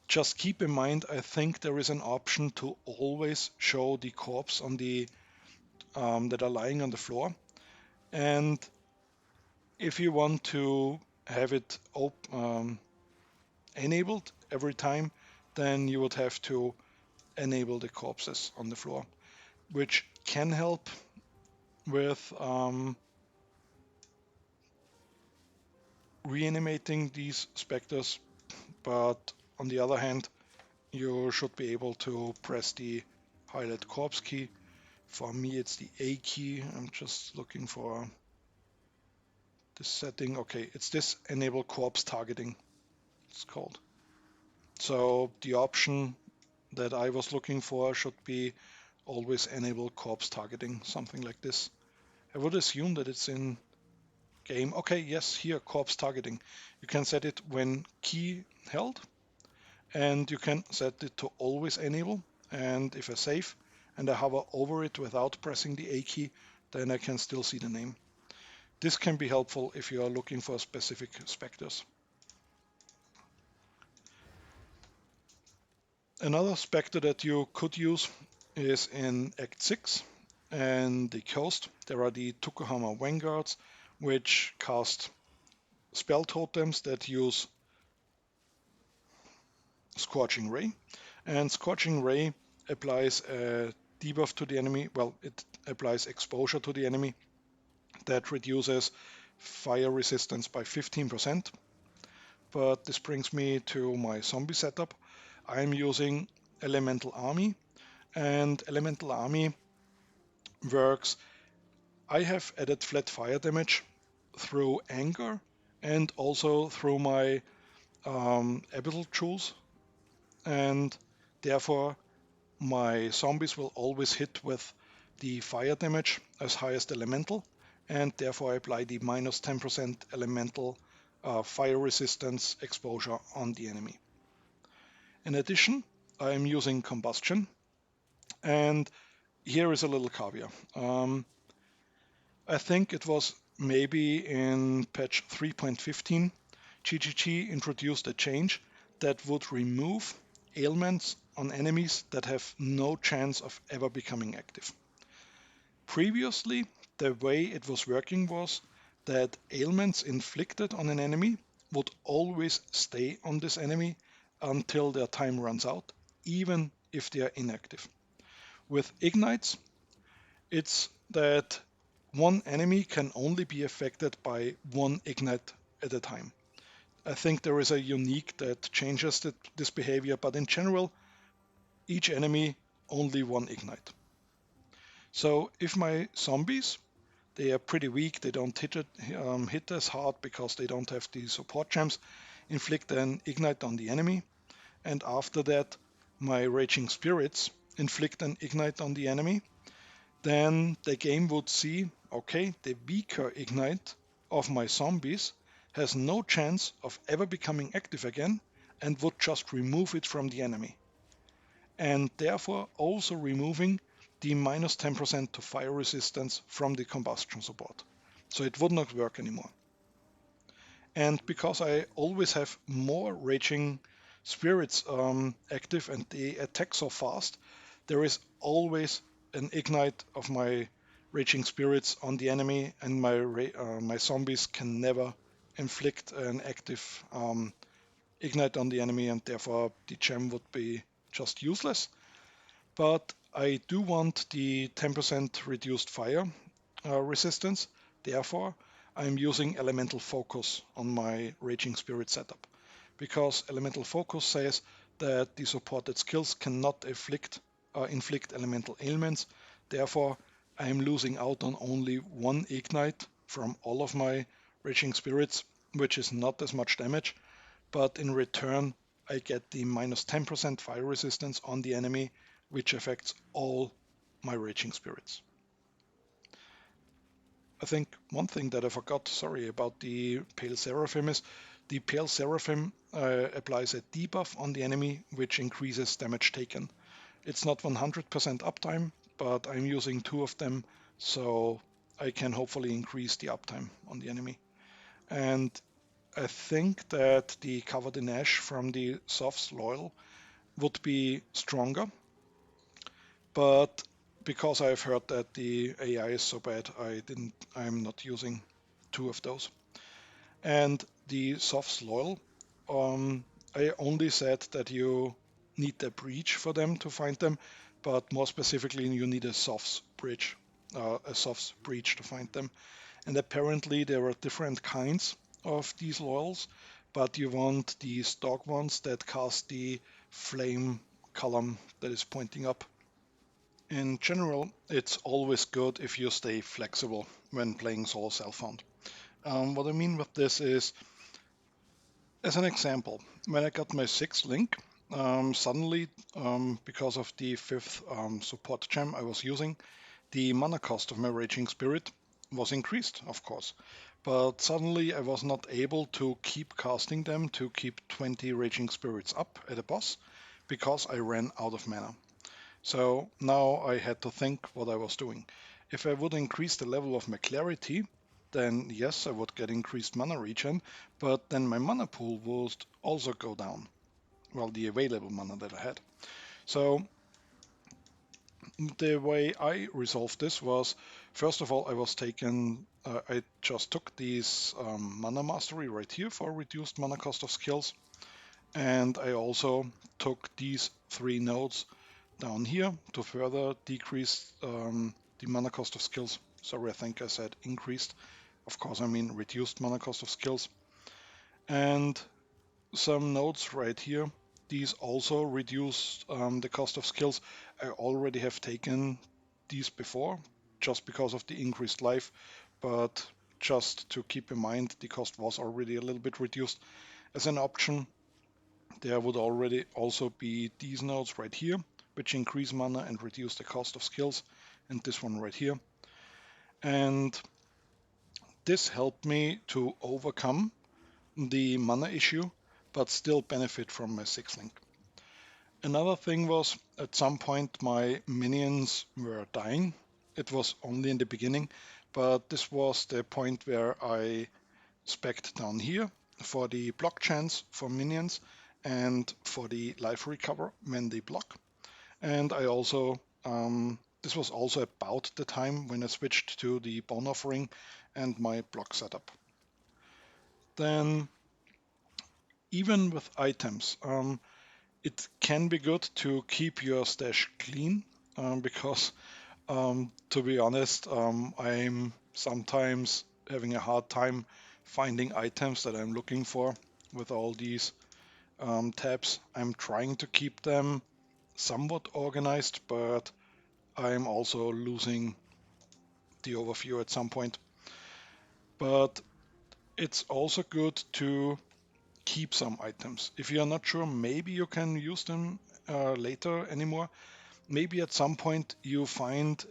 just keep in mind, I think there is an option to always show the corpse on the that are lying on the floor. And if you want to have it enabled every time, then you would have to enable the corpses on the floor, which can help with reanimating these specters, but on the other hand, you should be able to press the highlight corpse key. For me, it's the A key. I'm just looking for this setting. Okay, it's this enable corpse targeting, it's called. So the option that I was looking for should be always enable corpse targeting, something like this. I would assume that it's in game, okay, yes, here, corpse targeting. You can set it when key held, and you can set it to always enable. And if I save and I hover over it without pressing the A key, then I can still see the name. This can be helpful if you are looking for specific specters. Another specter that you could use is in Act 6 and the Coast. There are the Tukohama Vanguards, which cast spell totems that use Scorching Ray. And Scorching Ray applies a debuff to the enemy. Well, it applies exposure to the enemy that reduces fire resistance by 15%. But this brings me to my zombie setup. I'm using Elemental Army, and Elemental Army works. I have added flat fire damage through Anger and also through my Abyssal Jewels, and therefore my zombies will always hit with the fire damage as highest elemental, and therefore I apply the minus 10% elemental fire resistance exposure on the enemy. In addition, I am using Combustion, and here is a little caveat. I think it was maybe in patch 3.15, GGG introduced a change that would remove ailments on enemies that have no chance of ever becoming active. Previously, the way it was working was that ailments inflicted on an enemy would always stay on this enemy until their time runs out, even if they are inactive. With ignites, it's that one enemy can only be affected by one ignite at a time. I think there is a unique that changes this behavior, but in general, each enemy only one ignite. So if my zombies, they are pretty weak, they don't hit as hard because they don't have the support gems, inflict an ignite on the enemy, and after that my Raging Spirits inflict an ignite on the enemy, then the game would see, okay, the weaker ignite of my zombies has no chance of ever becoming active again and would just remove it from the enemy. And therefore also removing the minus 10% to fire resistance from the combustion support. So it would not work anymore. And because I always have more Raging Spirits active and they attack so fast, there is always an ignite of my Raging Spirits on the enemy, and my zombies can never inflict an active ignite on the enemy, and therefore the gem would be just useless. But I do want the 10% reduced fire resistance. Therefore, I'm using Elemental Focus on my Raging Spirit setup, because Elemental Focus says that the supported skills cannot inflict elemental ailments. Therefore, I'm losing out on only one ignite from all of my Raging Spirits, which is not as much damage, but in return I get the minus 10% fire resistance on the enemy, which affects all my Raging Spirits. I think one thing that I forgot, sorry, about the Pale Seraphim is the Pale Seraphim applies a debuff on the enemy, which increases damage taken. It's not 100% uptime, but I'm using 2 of them, so I can hopefully increase the uptime on the enemy. And I think that the Covered in Ash from the Soph's Loyal would be stronger, but because I've heard that the AI is so bad, I'm not using 2 of those. And the Soph's Loyal, I only said that you need a breach for them to find them, but more specifically you need a Soph's breach to find them. And apparently there are different kinds of these loyals, but you want the stock ones that cast the flame column that is pointing up. In general, it's always good if you stay flexible when playing solo self-found. What I mean with this is, as an example, when I got my 6th link, suddenly, because of the 5th support gem I was using, the mana cost of my Raging Spirit was increased, of course. but suddenly I was not able to keep casting them to keep 20 Raging Spirits up at a boss because I ran out of mana. So now I had to think what I was doing. If I would increase the level of my clarity, then yes, I would get increased mana regen, but then my mana pool would also go down. Well, the available mana that I had. So the way I resolved this was, first of all, I just took these mana mastery right here for reduced mana cost of skills, and I also took these 3 nodes down here to further decrease the mana cost of skills. Sorry, I think I said increased. Of course, I mean reduced mana cost of skills. And some nodes right here. These also reduce the cost of skills. I already have taken these before, just because of the increased life, but just to keep in mind, the cost was already a little bit reduced. As an option, there would already also be these nodes right here, which increase mana and reduce the cost of skills, and this one right here. And this helped me to overcome the mana issue, but still benefit from my 6-link. Another thing was, at some point my minions were dying. It was only in the beginning, but this was the point where I spec'd down here for the block chance for minions and for the life recover when they block. And I also, this was also about the time when I switched to the bone offering and my block setup. Then, even with items, it can be good to keep your stash clean because, to be honest, I'm sometimes having a hard time finding items that I'm looking for with all these tabs. I'm trying to keep them somewhat organized, but I'm also losing the overview at some point. But it's also good to keep some items. If you're not sure, maybe you can use them later anymore. Maybe at some point you find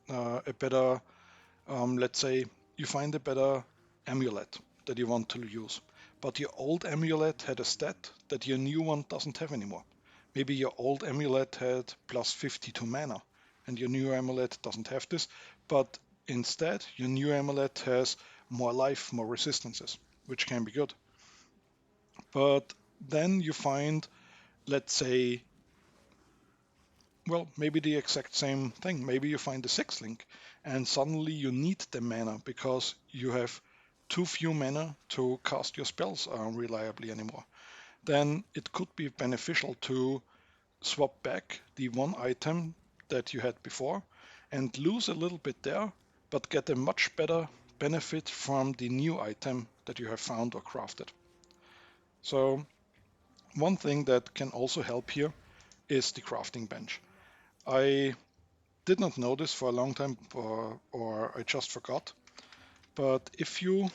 a better, let's say, you find a better amulet that you want to use. But your old amulet had a stat that your new one doesn't have anymore. Maybe your old amulet had plus 50 to mana, and your new amulet doesn't have this, but instead your new amulet has more life, more resistances, which can be good. But then you find, let's say, well, maybe the exact same thing. Maybe you find the 6-link and suddenly you need the mana because you have too few mana to cast your spells reliably anymore. Then it could be beneficial to swap back the one item that you had before and lose a little bit there, but get a much better benefit from the new item that you have found or crafted. So one thing that can also help here is the crafting bench. I did not know this for a long time, or I just forgot. But if you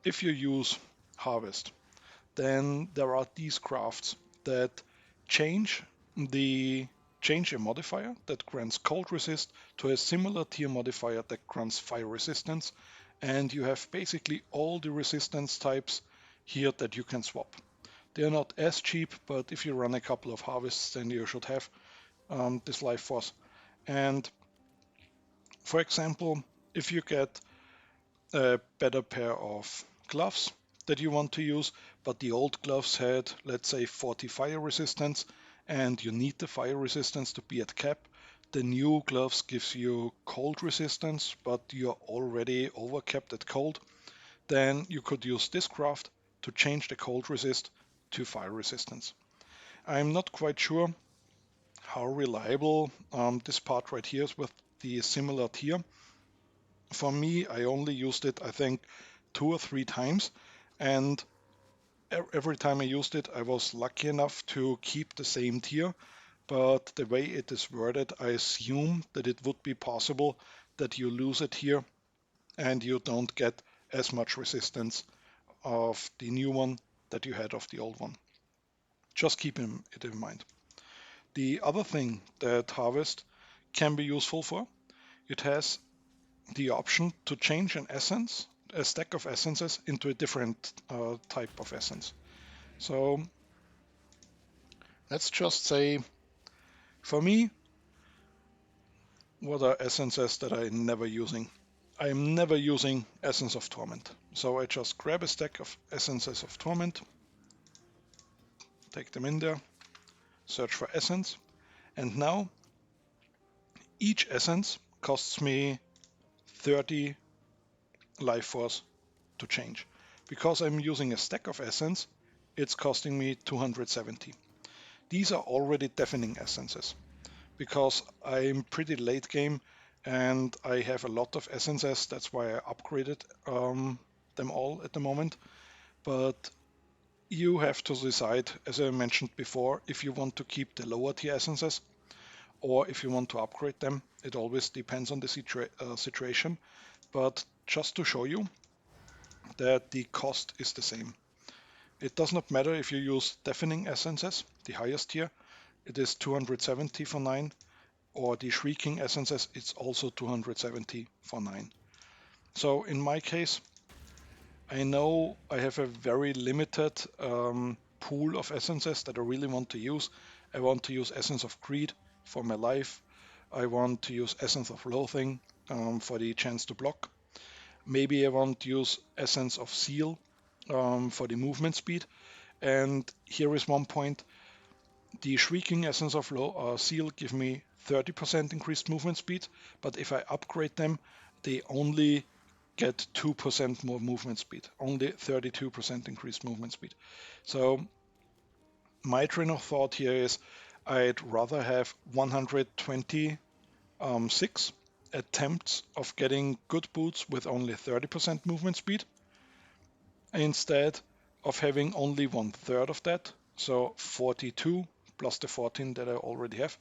use harvest, then there are these crafts that change a modifier that grants cold resist to a similar tier modifier that grants fire resistance, and you have basically all the resistance types here that you can swap. They are not as cheap, but if you run a couple of harvests, then you should have this life force. And for example, if you get a better pair of gloves that you want to use, but the old gloves had, let's say, 40 fire resistance, and you need the fire resistance to be at cap, the new gloves gives you cold resistance, but you're already overcapped at cold, then you could use this craft to change the cold resist to fire resistance. I'm not quite sure how reliable this part right here is with the similar tier. For me, I only used it, I think, 2 or 3 times, and every time I used it, I was lucky enough to keep the same tier, but the way it is worded, I assume that it would be possible that you lose it here and you don't get as much resistance of the new one that you had of the old one. Just keep it in mind. The other thing that Harvest can be useful for, it has the option to change an essence, a stack of essences, into a different type of essence. So let's just say, for me, what are essences that I'm never using? I'm never using Essence of Torment. So I just grab a stack of essences of Torment, take them in there, search for essence, and now each essence costs me 30 life force to change. Because I'm using a stack of essence, it's costing me 270. These are already deafening essences. Because I'm pretty late game and I have a lot of essences, that's why I upgraded them all at the moment. But you have to decide, as I mentioned before, if you want to keep the lower tier essences or if you want to upgrade them. It always depends on the situation. But just to show you that the cost is the same. It does not matter if you use deafening essences, the highest tier, it is 270 for 9, or the shrieking essences, it's also 270 for 9. So in my case, I know I have a very limited pool of essences that I really want to use. I want to use Essence of Greed for my life. I want to use Essence of Loathing for the chance to block. Maybe I want to use Essence of Seal for the movement speed. And here is one point. The Shrieking Essence of Seal give me 30% increased movement speed, but if I upgrade them, they only get 2% more movement speed, only 32% increased movement speed. So my train of thought here is I'd rather have 126 attempts of getting good boots with only 30% movement speed instead of having only 1/3 of that, so 42 plus the 14 that I already have,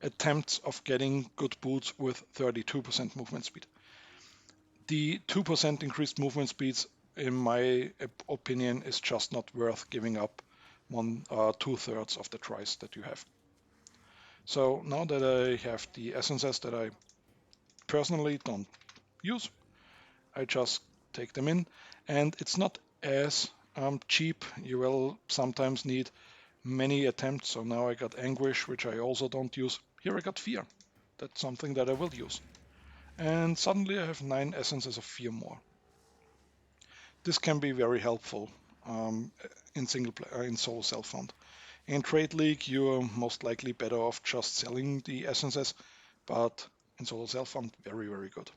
attempts of getting good boots with 32% movement speed. The 2% increased movement speeds, in my opinion, is just not worth giving up 2/3 of the tries that you have. So now that I have the essences that I personally don't use, I just take them in, and it's not as cheap. You will sometimes need many attempts. So now I got Anguish, which I also don't use. Here I got Fear. That's something that I will use. And suddenly I have 9 essences of Fear more. This can be very helpful in in solo self-found. In Trade League, you're most likely better off just selling the essences, but in solo self-found, very, very good.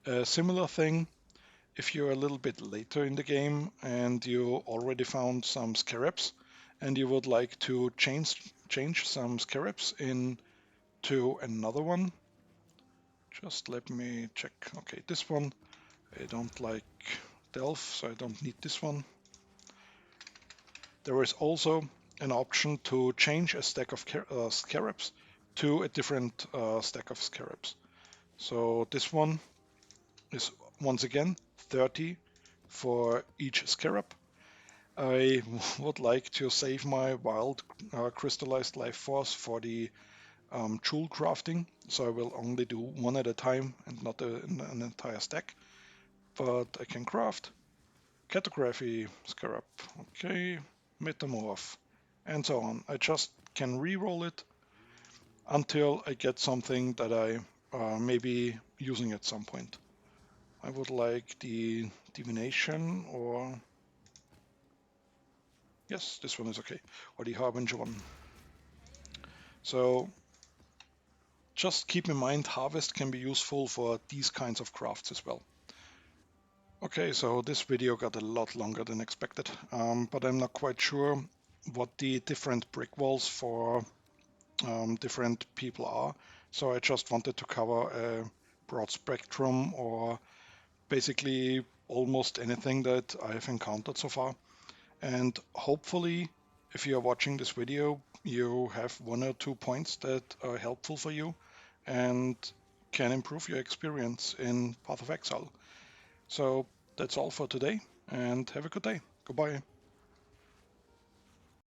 A similar thing, if you're a little bit later in the game and you already found some scarabs and you would like to change some scarabs into another one, just let me check. Okay, this one, I don't like Delph, so I don't need this one. There is also an option to change a stack of scarabs to a different stack of scarabs. So this one is once again 30 for each scarab. I would like to save my wild crystallized life force for the jewel crafting, so I will only do one at a time and not an entire stack. But I can craft cartography scarab, okay, metamorph, and so on. I just can re-roll it until I get something that I may be using at some point. I would like the divination, or yes, this one is okay, or the harbinger one. So just keep in mind, harvest can be useful for these kinds of crafts as well. Okay, so this video got a lot longer than expected, but I'm not quite sure what the different brick walls for different people are. So I just wanted to cover a broad spectrum, or basically almost anything that I have encountered so far. And hopefully, if you're watching this video, you have 1 or 2 points that are helpful for you and can improve your experience in Path of Exile. So that's all for today, and have a good day. Goodbye.